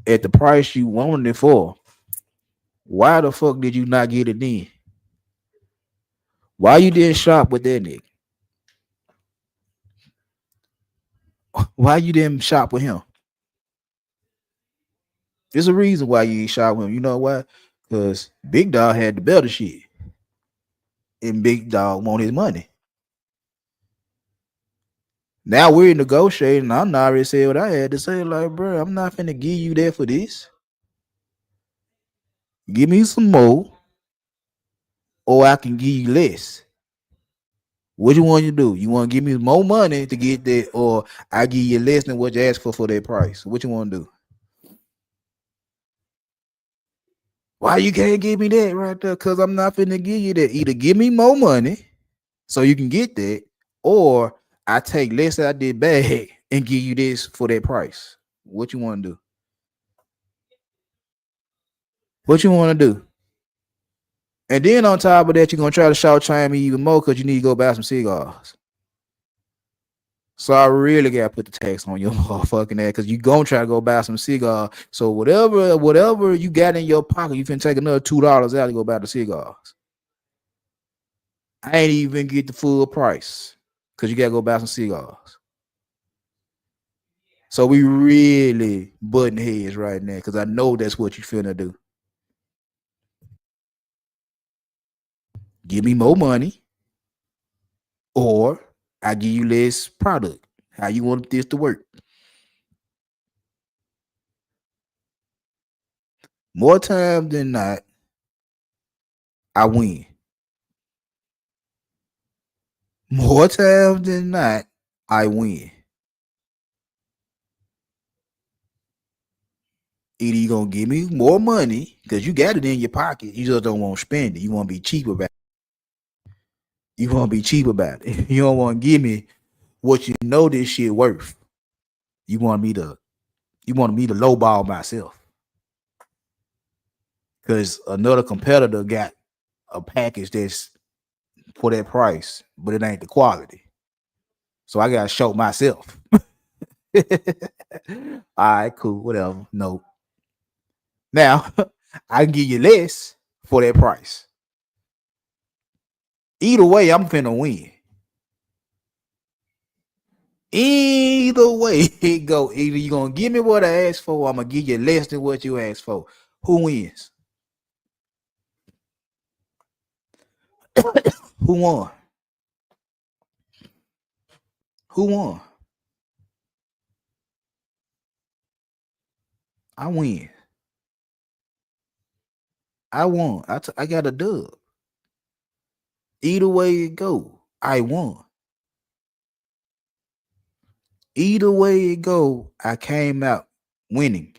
at the price you wanted it for, why the fuck did you not get it then? Why you didn't shop with that nigga? Why you didn't shop with him? There's a reason why you ain't shop with him. You know why? Because Big Dog had the better shit. And Big Dog want his money. Now we're negotiating. I'm not already said what I had to say. Like, bro, I'm not finna give you that for this. Give me some more, or I can give you less. What you want to do? You want to give me more money to get that, or I give you less than what you asked for that price? What you want to do? Why you can't give me that right there? Because I'm not finna give you that. Either give me more money so you can get that, or I take less than I did bad and give you this for that price. What you want to do? What you want to do? And then on top of that, you're gonna try to short-change me even more because you need to go buy some cigars. So I really gotta put the tax on your motherfucking ass because you gonna try to go buy some cigars. So whatever you got in your pocket, you can take another $2 out to go buy the cigars. I ain't even get the full price because you gotta go buy some cigars. So we really butting heads right now because I know that's what you finna do. Give me more money, or I give you less product. How you want this to work? More times than not, I win. More times than not, I win. Either you gonna give me more money because you got it in your pocket, you just don't want to spend it. You want to be cheap about it. You want to be cheap about it. You don't want to give me what you know this shit worth. You want me to lowball myself because another competitor got a package that's for that price, but it ain't the quality. So I gotta show myself. All right, cool, whatever. No. Now I can give you less for that price. Either way, I'm finna win. Either way it go. Either you gonna give me what I asked for, or I'm gonna give you less than what you asked for. Who wins? Who won? Who won? I win. I won. I got a dub. Either way it go, I won. Either way it go, I came out winning.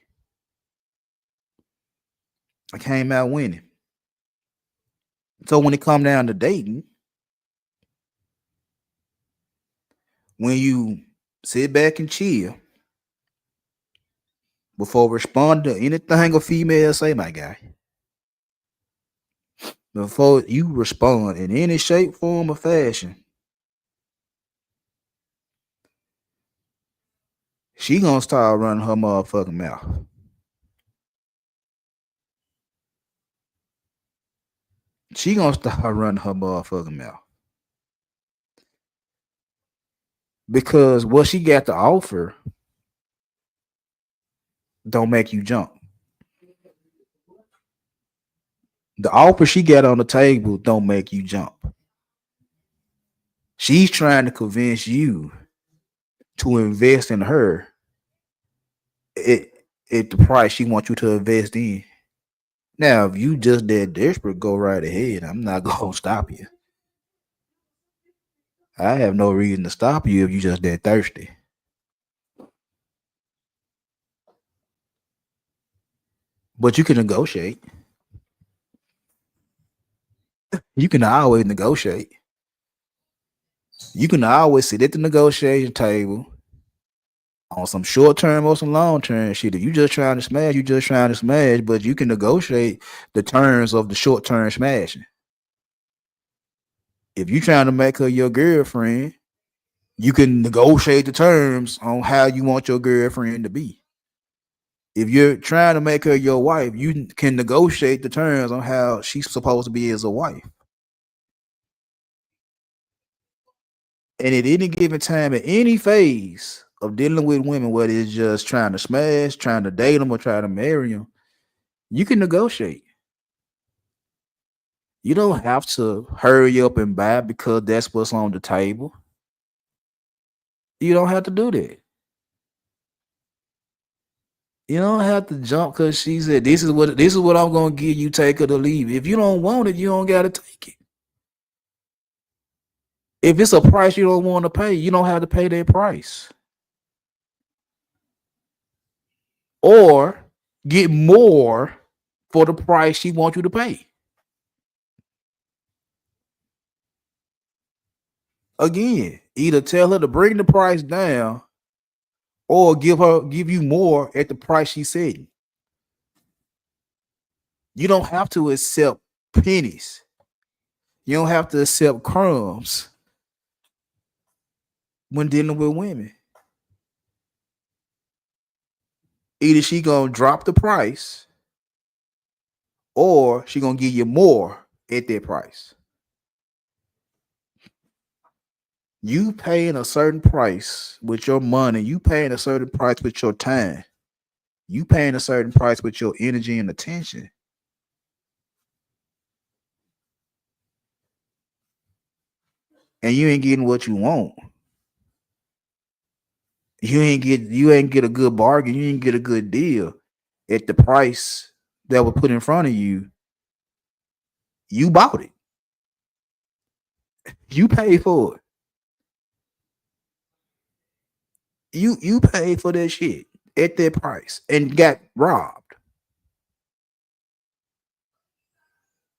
I came out winning. So when it come down to dating, when you sit back and chill before responding to anything a female say, my guy, before you respond in any shape, form, or fashion, she gonna start running her motherfucking mouth. She gonna start running her motherfucking mouth. Because what she got to offer don't make you jump. The offer she got on the table don't make you jump. She's trying to convince you to invest in her at the price she wants you to invest in. Now, if you just that desperate, go right ahead. I'm not gonna stop you. I have no reason to stop you if you just that thirsty. But you can negotiate. You can always negotiate. You can always sit at the negotiation table on some short term or some long term shit. If you just trying to smash, you just trying to smash, but you can negotiate the terms of the short term smashing. If you trying to make her your girlfriend, you can negotiate the terms on how you want your girlfriend to be. If you're trying to make her your wife, you can negotiate the terms on how she's supposed to be as a wife. And at any given time, at any phase of dealing with women, whether it's just trying to smash, trying to date them, or trying to marry them, you can negotiate. You don't have to hurry up and buy because that's what's on the table. You don't have to do that. You don't have to jump because she said this is what I'm gonna give you, take it or leave. If you don't want it, you don't gotta take it. If it's a price you don't want to pay, you don't have to pay that price. Or get more for the price she wants you to pay. Again, either tell her to bring the price down or give you more at the price she said. You don't have to accept pennies. You don't have to accept crumbs when dealing with women. Either she gonna drop the price or she gonna give you more at that price. You paying a certain price with your money, you paying a certain price with your time, you paying a certain price with your energy and attention. And you ain't getting what you want. You ain't get a good bargain, you ain't get a good deal at the price that was put in front of you. You bought it. You paid for it. You paid for that shit at that price and got robbed.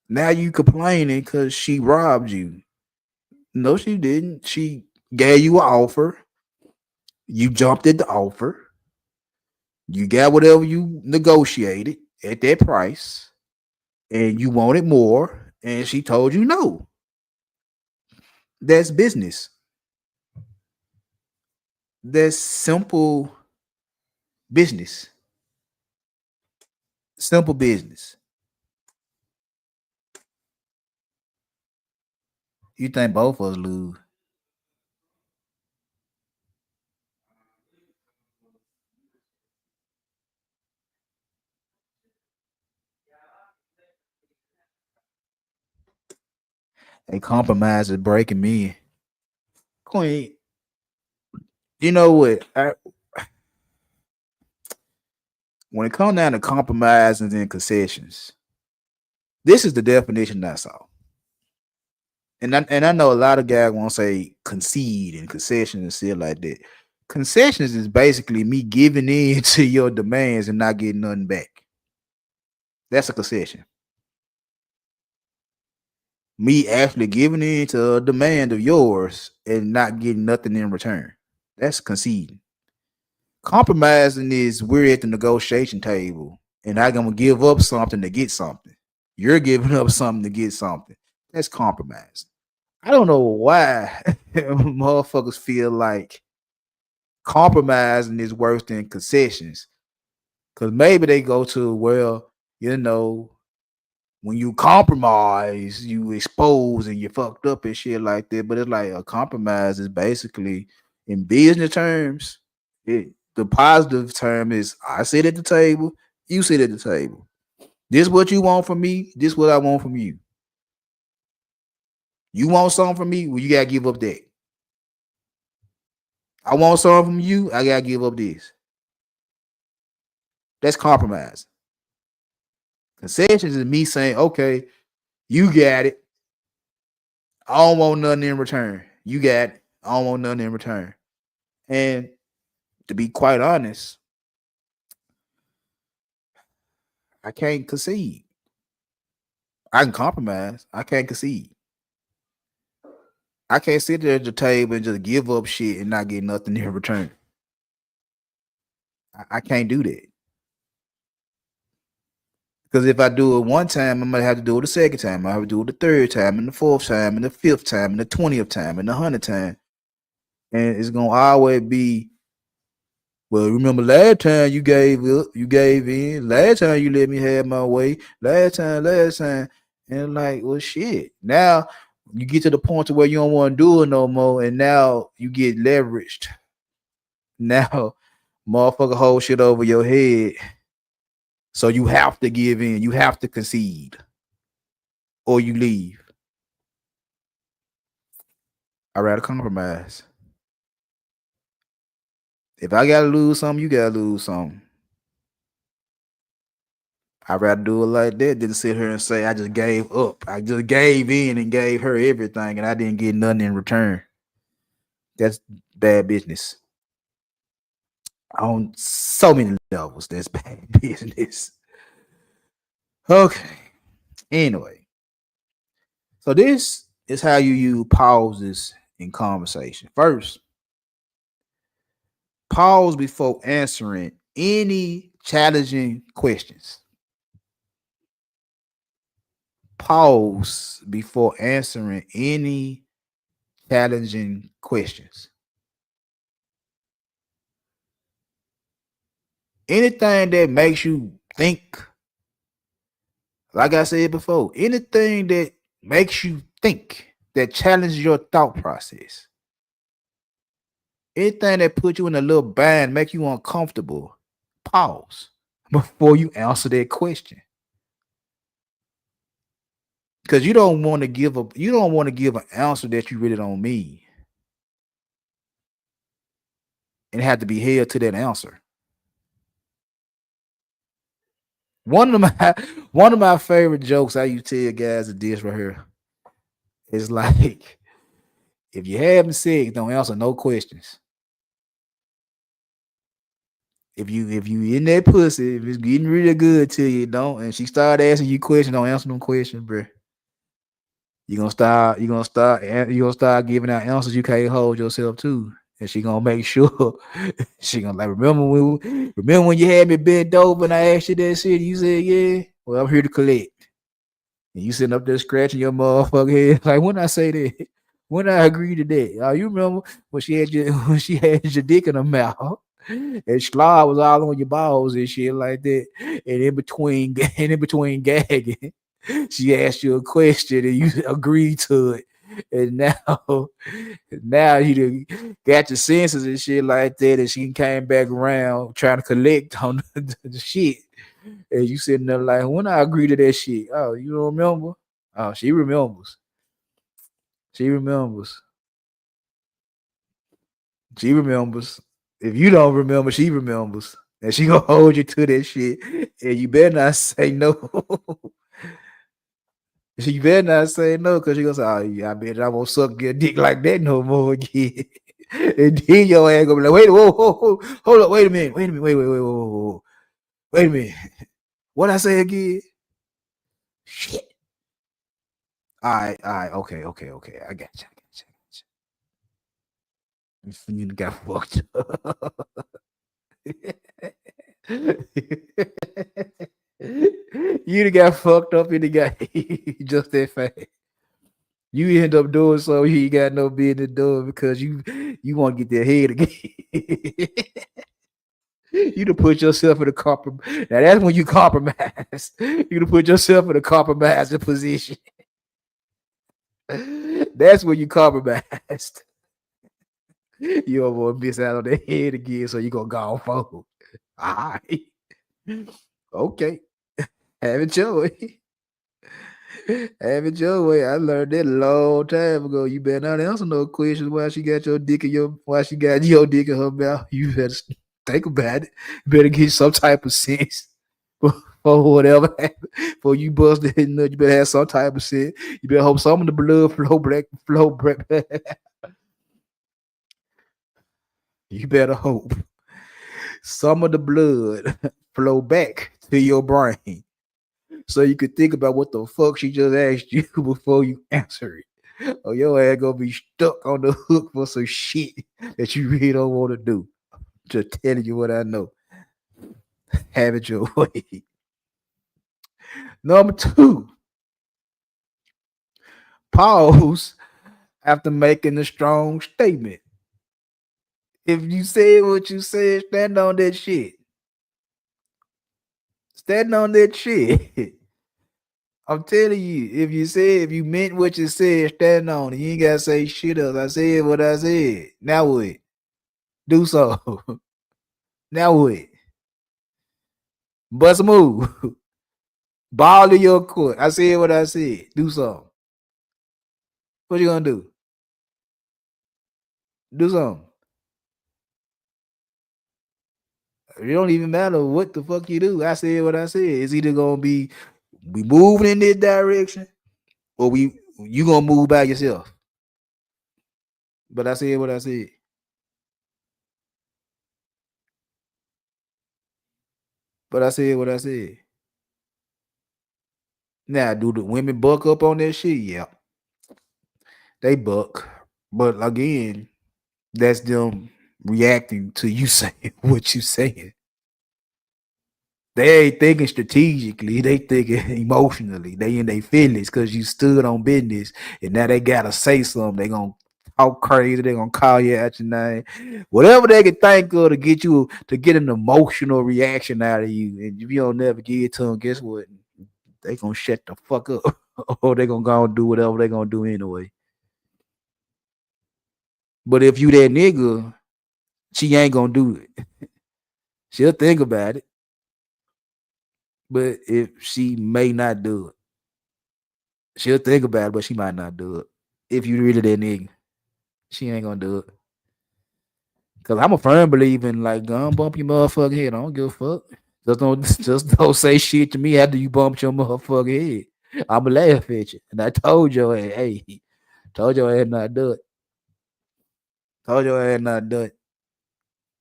Now you complaining because she robbed you. No, she didn't. She gave you an offer. You jumped at the offer. You got whatever you negotiated at that price, and you wanted more, and she told you no. That's business. That's simple business. Simple business. You think both of us lose? A compromise is breaking me. Queen, you know what? When it comes down to compromises and concessions, this is the definition I saw. And I know a lot of guys want to say concede and concession and shit like that. Concessions is basically me giving in to your demands and not getting nothing back. That's a concession. Me actually giving in to a demand of yours and not getting nothing in return. That's conceding. Compromising is we're at the negotiation table and I'm gonna give up something to get something. You're giving up something to get something. That's compromise. I don't know why motherfuckers feel like compromising is worse than concessions. Cause maybe they go to, well, you know, when you compromise, you expose and you fucked up and shit like that. But it's like a compromise is basically in business terms. The positive term is I sit at the table, you sit at the table. This what you want from me, this what I want from you. You want something from me, well, you gotta give up that. I want something from you, I gotta give up this. That's compromise. Concessions is me saying, okay, you got it. I don't want nothing in return. You got it. I don't want nothing in return. And to be quite honest, I can't concede. I can compromise. I can't concede. I can't sit there at the table and just give up shit and not get nothing in return. I can't do that. Because if I do it one time, I might have to do it the second time. I have to do it the third time, and the fourth time, and the fifth time, and the 20th time, and the 100th time. And it's gonna always be, well, remember last time you gave up, you gave in. Last time you let me have my way. Last time. And like, well, shit. Now you get to the point to where you don't want to do it no more, and now you get leveraged. Now, motherfucker hold shit over your head. So you have to give in. You have to concede, or you leave. I'd rather compromise. If I gotta lose something, you gotta lose something. I'd rather do it like that than sit here and say I just gave up. I just gave in and gave her everything, and I didn't get nothing in return. That's bad business. On so many levels, that's bad business. Okay. Anyway, so this is how you use pauses in conversation. First, pause before answering any challenging questions. Pause before answering any challenging questions. Anything that makes you think, like I said before, anything that makes you think, that challenges your thought process, anything that puts you in a little bind, make you uncomfortable, pause before you answer that question. Because you don't want to give an answer that you really don't mean and have to be held to that answer. One of my favorite jokes I used to tell guys is this right here. It's like, if you having sex, don't answer no questions. If you in that pussy, if it's getting really good to you, don't, and she start asking you questions, don't answer them questions, bro. You're gonna start giving out answers you can't hold yourself to. And she gonna make sure she gonna like, remember when you had me bent over and I asked you that shit, you said, yeah, well, I'm here to collect. And you sitting up there scratching your motherfucking head. Like, when I say that, when I agree to that, you remember when she had your dick in her mouth and schlock was all on your balls and shit like that. And in between gagging, she asked you a question and you agreed to it. And now you got your senses and shit like that, and she came back around trying to collect on the shit. And you sitting there like, when I agree to that shit, oh, you don't remember? Oh, she remembers. She remembers. She remembers. If you don't remember, she remembers. And she gonna hold you to that shit. And you better not say no. You better not say no, because she gonna say, oh, yeah, I bet I won't suck your dick like that no more again. And then your ass gonna be like, wait, whoa, hold up, wait a minute, wait, wait a minute. What I say again? Shit. All right, okay. I got you. You got fucked up. You got fucked up in the game just that fast. You end up doing so you ain't got no business doing because you want to get their head again. You to put yourself in a compromise. Now that's when you compromise. You to put yourself in a compromising position. That's when you compromised. You don't want to miss out on the head again, so you gonna go forward. All right. Okay. Have it your way. Have it your way. I learned that a long time ago. You better not answer no questions while she got your dick in her mouth. You better think about it. You better get some type of sense or whatever happened, before you bust that nut, you better have some type of shit. You better hope some of the blood flow back. You better hope some of the blood flow back to your brain, so you could think about what the fuck she just asked you before you answer it. Or your ass gonna be stuck on the hook for some shit that you really don't want to do. Just telling you what I know. Have it your way. Number two, pause after making a strong statement. If you said what you said, stand on that shit. Stand on that shit. I'm telling you, if you meant what you said, stand on it. You ain't gotta say shit else. I said what I said. Now what? Do so. Now what? Bust a move. Ball in your court. I said what I said. Do something. What you gonna do? Do something. It don't even matter what the fuck you do. I said what I said. It's either gonna be we moving in this direction, or you gonna move by yourself. But I said what I said. But I said what I said. Now, do the women buck up on that shit? Yeah, they buck. But again, that's them reacting to you saying what you saying. They ain't thinking strategically, they thinking emotionally. They in their feelings because you stood on business, and now they gotta say something. They gonna talk crazy, they gonna call you at your name. Whatever they can think of to get you to get an emotional reaction out of you. And if you don't never give it to them, guess what? They gonna shut the fuck up. Or they gonna go and do whatever they gonna do anyway. But if you that nigga, she ain't gonna do it. She'll think about it. But if she may not do it, she'll think about it, but she might not do it. If you really that nigga, she ain't gonna do it. Cause I'm a firm believer in like, go bump your motherfucking head. I don't give a fuck. Just don't say shit to me after you bumped your motherfucking head. I'ma laugh at you. And I told your ass, hey, told your ass not do it. Told your ass not do it.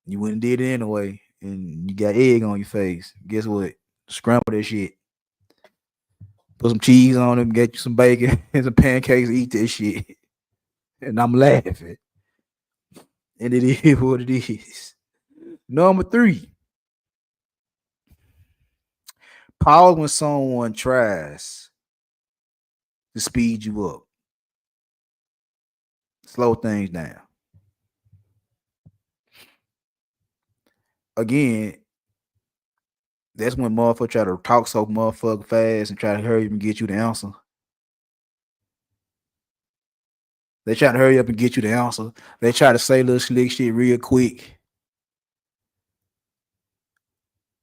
You wouldn't did it anyway, and you got egg on your face. Guess what? Scramble that shit. Put some cheese on it, get you some bacon and some pancakes, eat that shit. And I'm laughing. And it is what it is. Number three, pause when someone tries to speed you up. Slow things down. Again, that's when motherfuckers try to talk so motherfucking fast and try to hurry up and get you the answer. They try to hurry up and get you the answer. They try to say little slick shit real quick.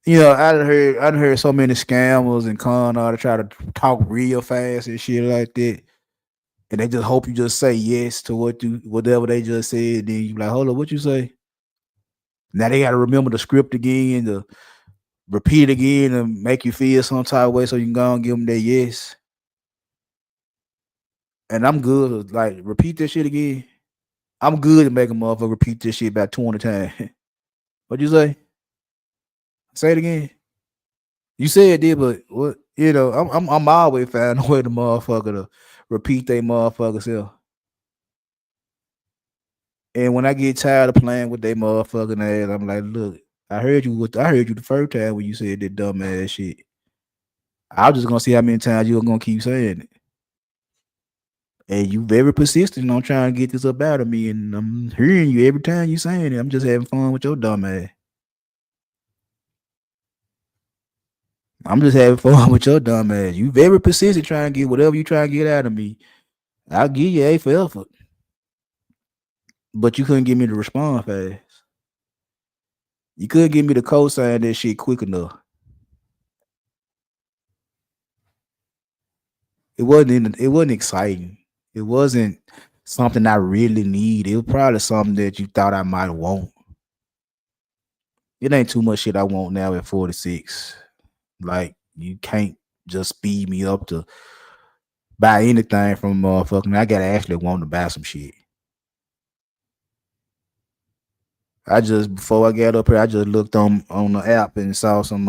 You know, I done heard so many scammers and con artists try to talk real fast and shit like that. And they just hope you just say yes to whatever they just said. Then you like, hold up, what you say? Now they gotta remember the script again, to repeat it again and make you feel some type of way so you can go and give them that yes. And I'm good. Like, repeat that shit again. I'm good at making a motherfucker repeat this shit about 20 times. What'd you say? Say it again. You said it, but what? You know, I'm always finding a way to motherfucker to repeat they motherfucker self. And when I get tired of playing with they motherfucking ass, I'm like, look, I heard you the first time when you said that dumb ass shit. I was just gonna see how many times you were gonna keep saying it. And you very persistent on trying to get this up out of me, and I'm hearing you every time you saying it. I'm just having fun with your dumb ass. I'm just having fun with your dumb ass. You very persistent trying to get whatever you try to get out of me. I'll give you A for effort. But you couldn't get me to respond fast. You couldn't get me to co-sign that shit quick enough. It wasn't exciting. It wasn't something I really need. It was probably something that you thought I might want. It ain't too much shit I want now at 46. Like, You can't just speed me up to buy anything from motherfucking. I gotta actually want to buy some shit. I just before I got up here, I just looked on the app and saw some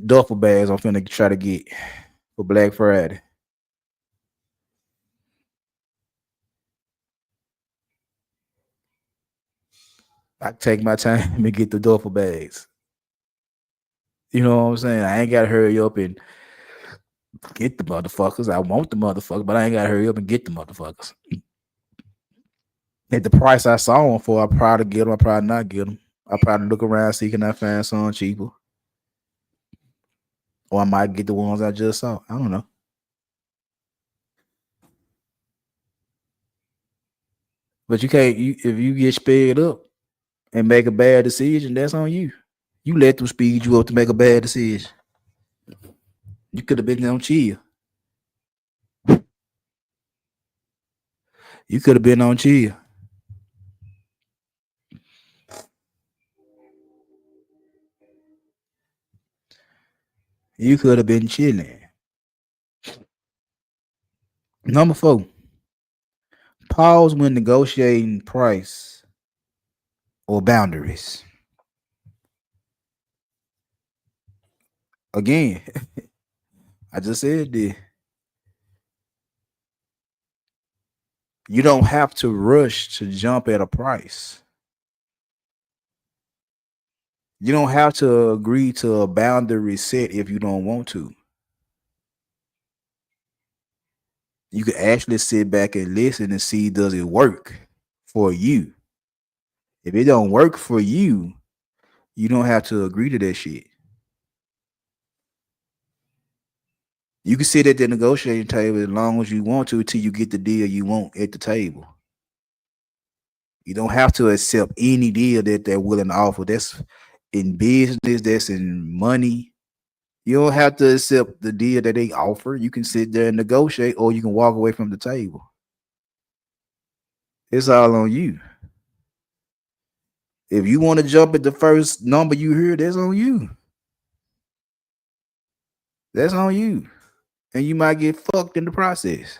duffel bags I'm finna try to get for Black Friday. I take my time and get the duffel bags. You know what I'm saying? I ain't gotta hurry up and get the motherfuckers. I want the motherfuckers, but I ain't gotta hurry up and get the motherfuckers. At the price I saw them for, I probably get them. I probably not get them. I probably look around see can I find some cheaper, or I might get the ones I just saw. I don't know. But you can't. If you get sped up and make a bad decision, that's on you. You let them speed you up to make a bad decision. You could have been on chill. You could have been on chill. You could have been chilling. Number 4. Pause when negotiating price or boundaries. Again, I just said this. You don't have to rush to jump at a price. You don't have to agree to a boundary set if you don't want to. You can actually sit back and listen and see does it work for you. If it don't work for you, you don't have to agree to that shit. You can sit at the negotiating table as long as you want to till you get the deal you want at the table. You don't have to accept any deal that they're willing to offer. That's in business, that's in money. You don't have to accept the deal that they offer. You can sit there and negotiate, or you can walk away from the table. It's all on you. If you want to jump at the first number you hear, that's on you. That's on you. And you might get fucked in the process.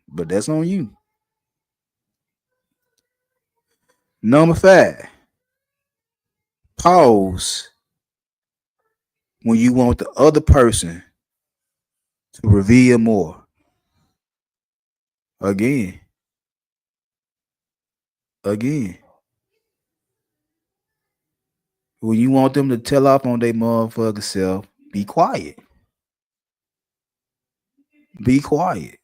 But that's on you. Number 5. Pause when you want the other person to reveal more. Again. When you want them to tell off on their motherfucking self, be quiet. Be quiet.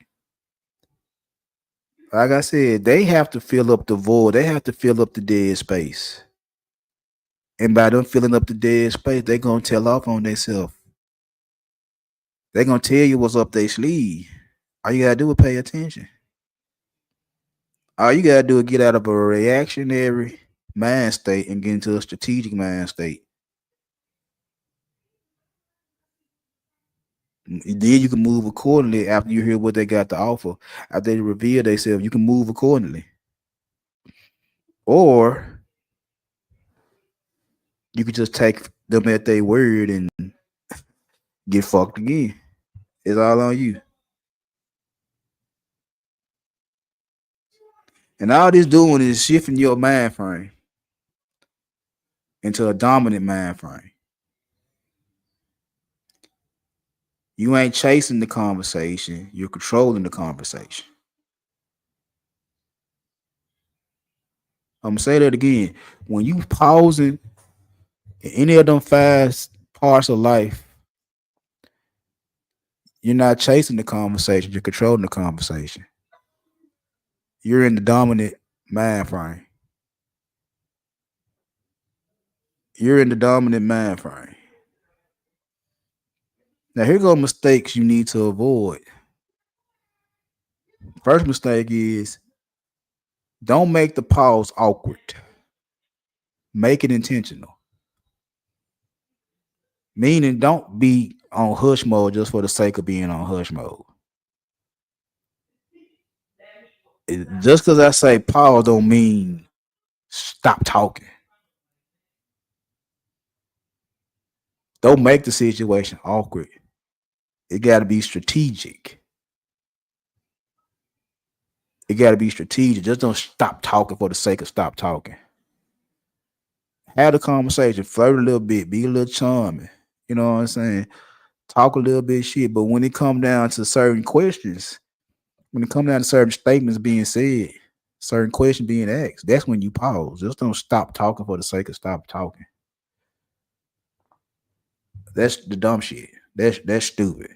Like I said, they have to fill up the void. They have to fill up the dead space. And by them filling up the dead space, they're gonna tell off on themselves. They're gonna tell you what's up their sleeve. All you gotta do is pay attention. All you gotta do is get out of a reactionary mind state and get into a strategic mind state. Then you can move accordingly after you hear what they got to offer. After they reveal themselves, you can move accordingly. Or you could just take them at their word and get fucked again. It's all on you. And all this doing is shifting your mind frame into a dominant mind frame. You ain't chasing the conversation, you're controlling the conversation. I'm gonna say that again. When you pausing in any of them 5 parts of life, you're not chasing the conversation, you're controlling the conversation. You're in the dominant mind frame. You're in the dominant mind frame. Now here go mistakes you need to avoid. First mistake is don't make the pause awkward. Make it intentional. Meaning don't be on hush mode just for the sake of being on hush mode. Just because I say pause don't mean stop talking. Don't make the situation awkward. It got to be strategic. It got to be strategic. Just don't stop talking for the sake of stop talking. Have the conversation, flirt a little bit, be a little charming. You know what I'm saying? Talk a little bit shit. But when it come down to certain questions, when it come down to certain statements being said, certain questions being asked, that's when you pause. Just don't stop talking for the sake of stop talking. That's the dumb shit. That's stupid.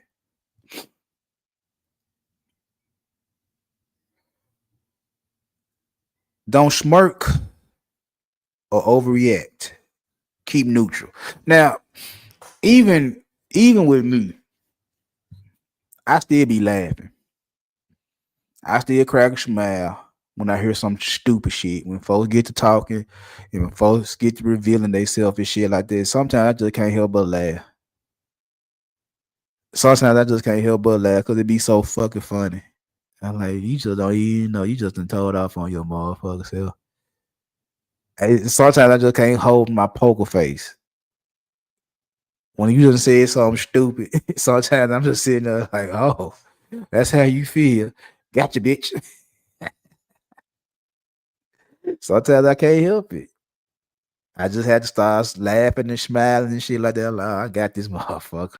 Don't smirk or overreact. Keep neutral. Now, even with me, I still be laughing. I still crack a smile when I hear some stupid shit. When folks get to talking and when folks get to revealing themselves and shit like that, sometimes I just can't help but laugh. Sometimes I just can't help but laugh because it be so fucking funny. I'm like, you just don't even know. You just done told off on your motherfucker self. Sometimes I just can't hold my poker face. When you just say something stupid, sometimes I'm just sitting there like, oh, that's how you feel. Gotcha, bitch. Sometimes I can't help it. I just had to start laughing and smiling and shit like that. Like, oh, I got this motherfucker.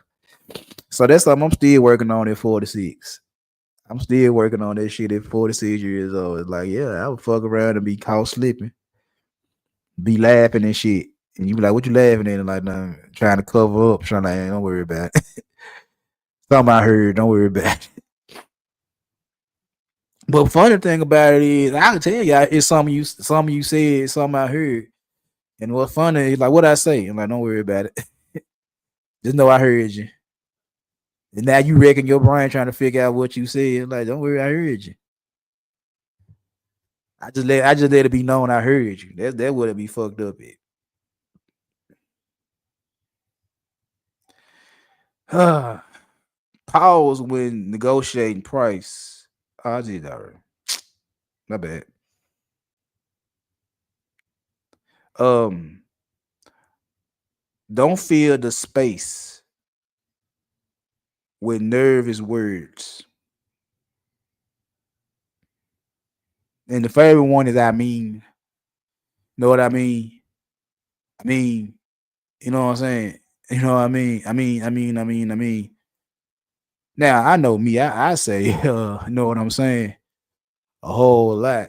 So that's something I'm still working on at 46. I'm still working on that shit at 46 years old. It's like, yeah, I would fuck around and be caught slipping, be laughing and shit. And you be like, what you laughing at? And like, nah, trying to cover up, trying to, hey, don't worry about it. Something I heard, don't worry about it. But funny thing about it is, I can tell you, it's something you said, something I heard. And what's funny is like, what I say? I'm like, don't worry about it. Just know I heard you. And now you wrecking your brain trying to figure out what you said. Like, don't worry, I heard you. I just let it be known I heard you. That would it be fucked up at. Pause when negotiating price. I did that already. My bad. Don't fill the space with nervous words. And the favorite one is I mean. Know what I mean? I mean, you know what I'm saying? You know what I mean? I mean. Now I know me, I say, you know what I'm saying? A whole lot.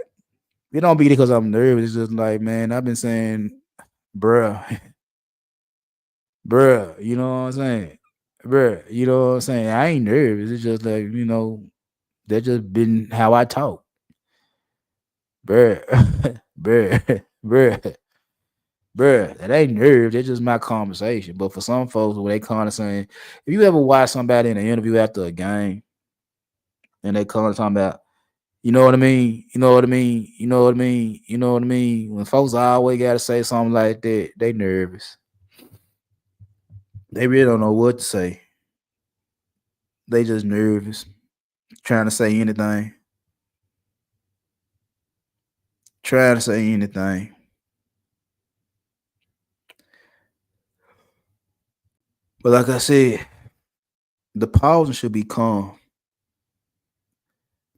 It don't be because I'm nervous. It's just like, man, I've been saying, bruh, bruh, you know what I'm saying? Bruh, you know what I'm saying? I ain't nervous. It's just like, that just been how I talk. Bruh, bruh, bruh, bruh. That ain't nerves. That's just my conversation. But for some folks, when they kind of saying, if you ever watch somebody in an interview after a game and they kind of talking about, you know what I mean? You know what I mean? You know what I mean? You know what I mean? When folks always got to say something like that, they nervous. They really don't know what to say. They just nervous, trying to say anything. Trying to say anything. But like I said, the pausing should be calm,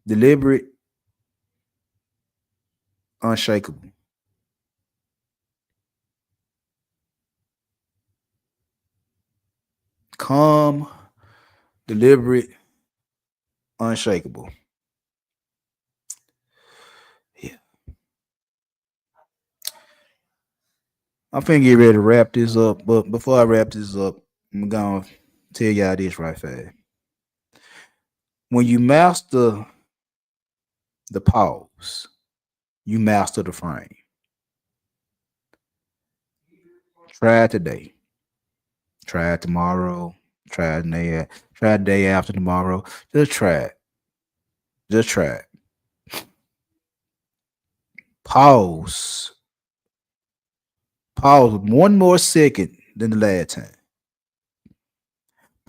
deliberate, unshakable. Calm, deliberate, unshakable. Yeah. I'm finna get ready to wrap this up. But before I wrap this up, I'm gonna tell y'all this right fast. When you master the pause, you master the frame. Try it today. Try it tomorrow. Try the day after tomorrow. Just try it. Just try it. Pause. Pause one more second than the last time.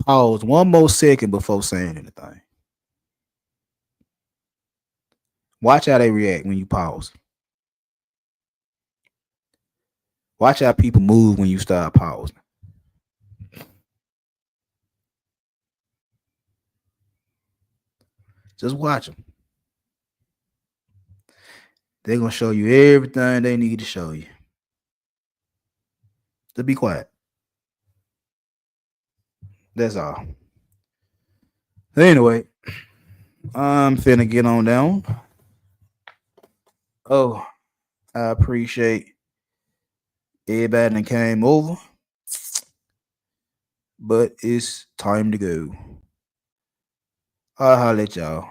Pause one more second before saying anything. Watch how they react when you pause. Watch how people move when you start pausing. Just watch them. They're going to show you everything they need to show you. Just be quiet. That's all. Anyway, I'm finna get on down. Oh, I appreciate everybody that came over. But it's time to go. I'll holler at y'all.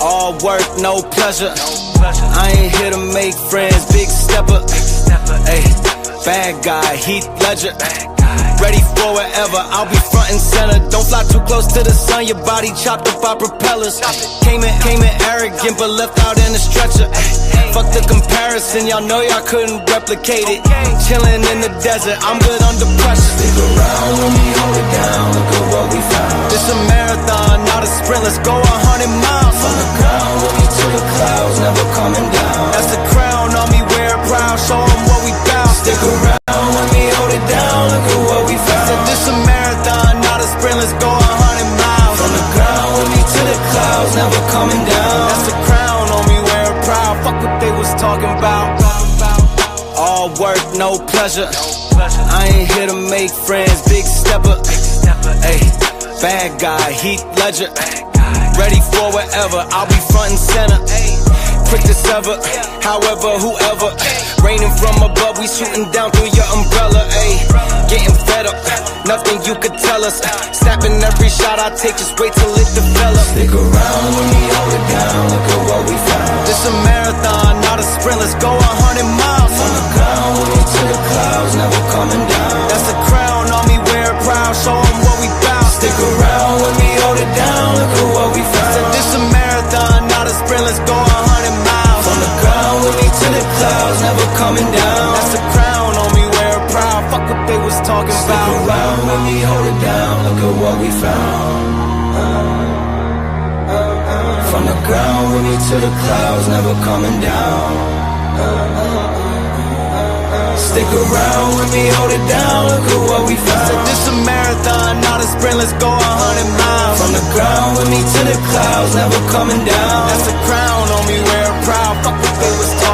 All work, no pleasure. I ain't here to make friends, big stepper. Ay, bad guy, Heath Ledger. Ready for whatever, I'll be front and center. Don't fly too close to the sun, your body chopped up by propellers. Came in arrogant, but left out in a stretcher. Fuck the comparison, y'all know y'all couldn't replicate it. Chilling in the desert, I'm good under pressure. Stick around when we hold it down, look at what we found. This a marathon, not a sprint, let's go 100 miles. From the ground, we'll be to the clouds, never coming down. That's the crown on me, wear it proud, show them what we bout. Stick around when we hold it down, look at what we found. Said this a marathon, not a sprint, let's go 100 miles. From the ground, we'll be to the clouds, never coming down. That's the crown on me, wear it proud, fuck what they was talking about. All work, no pleasure. I ain't here to make friends, big stepper. Ay, bad guy, Heath Ledger. Ready for whatever, I'll be front and center. Quick to sever, however, whoever. Raining from above, we shooting down through your umbrella. Ay, getting fed up, nothing you could tell us. Snapping every shot I take, just wait till it develops. Stick around when we hold it down, look at what we found. This a marathon, not a sprint, let's go 100 miles. From the ground, we'll be to the clouds, never coming down. That's the crown on me, wear it proud, show them what we bout. Stick around when we hold it down, look at what we found. Said this a marathon, not a sprint, let's go 100 miles. From the ground, we'll be to the clouds, never coming down. That's the crown on me, wear it proud, fuck what they was talking about. Stick around when we hold it down, look at what we found. From the ground, we'll be to the clouds, never coming down. Stick around when we hold it down, look at what we found. Said this a marathon, not a sprint, let's go 100 miles. From the ground, with me to the clouds, never coming down. That's the crown on me, wear it proud, fuck what they was talking.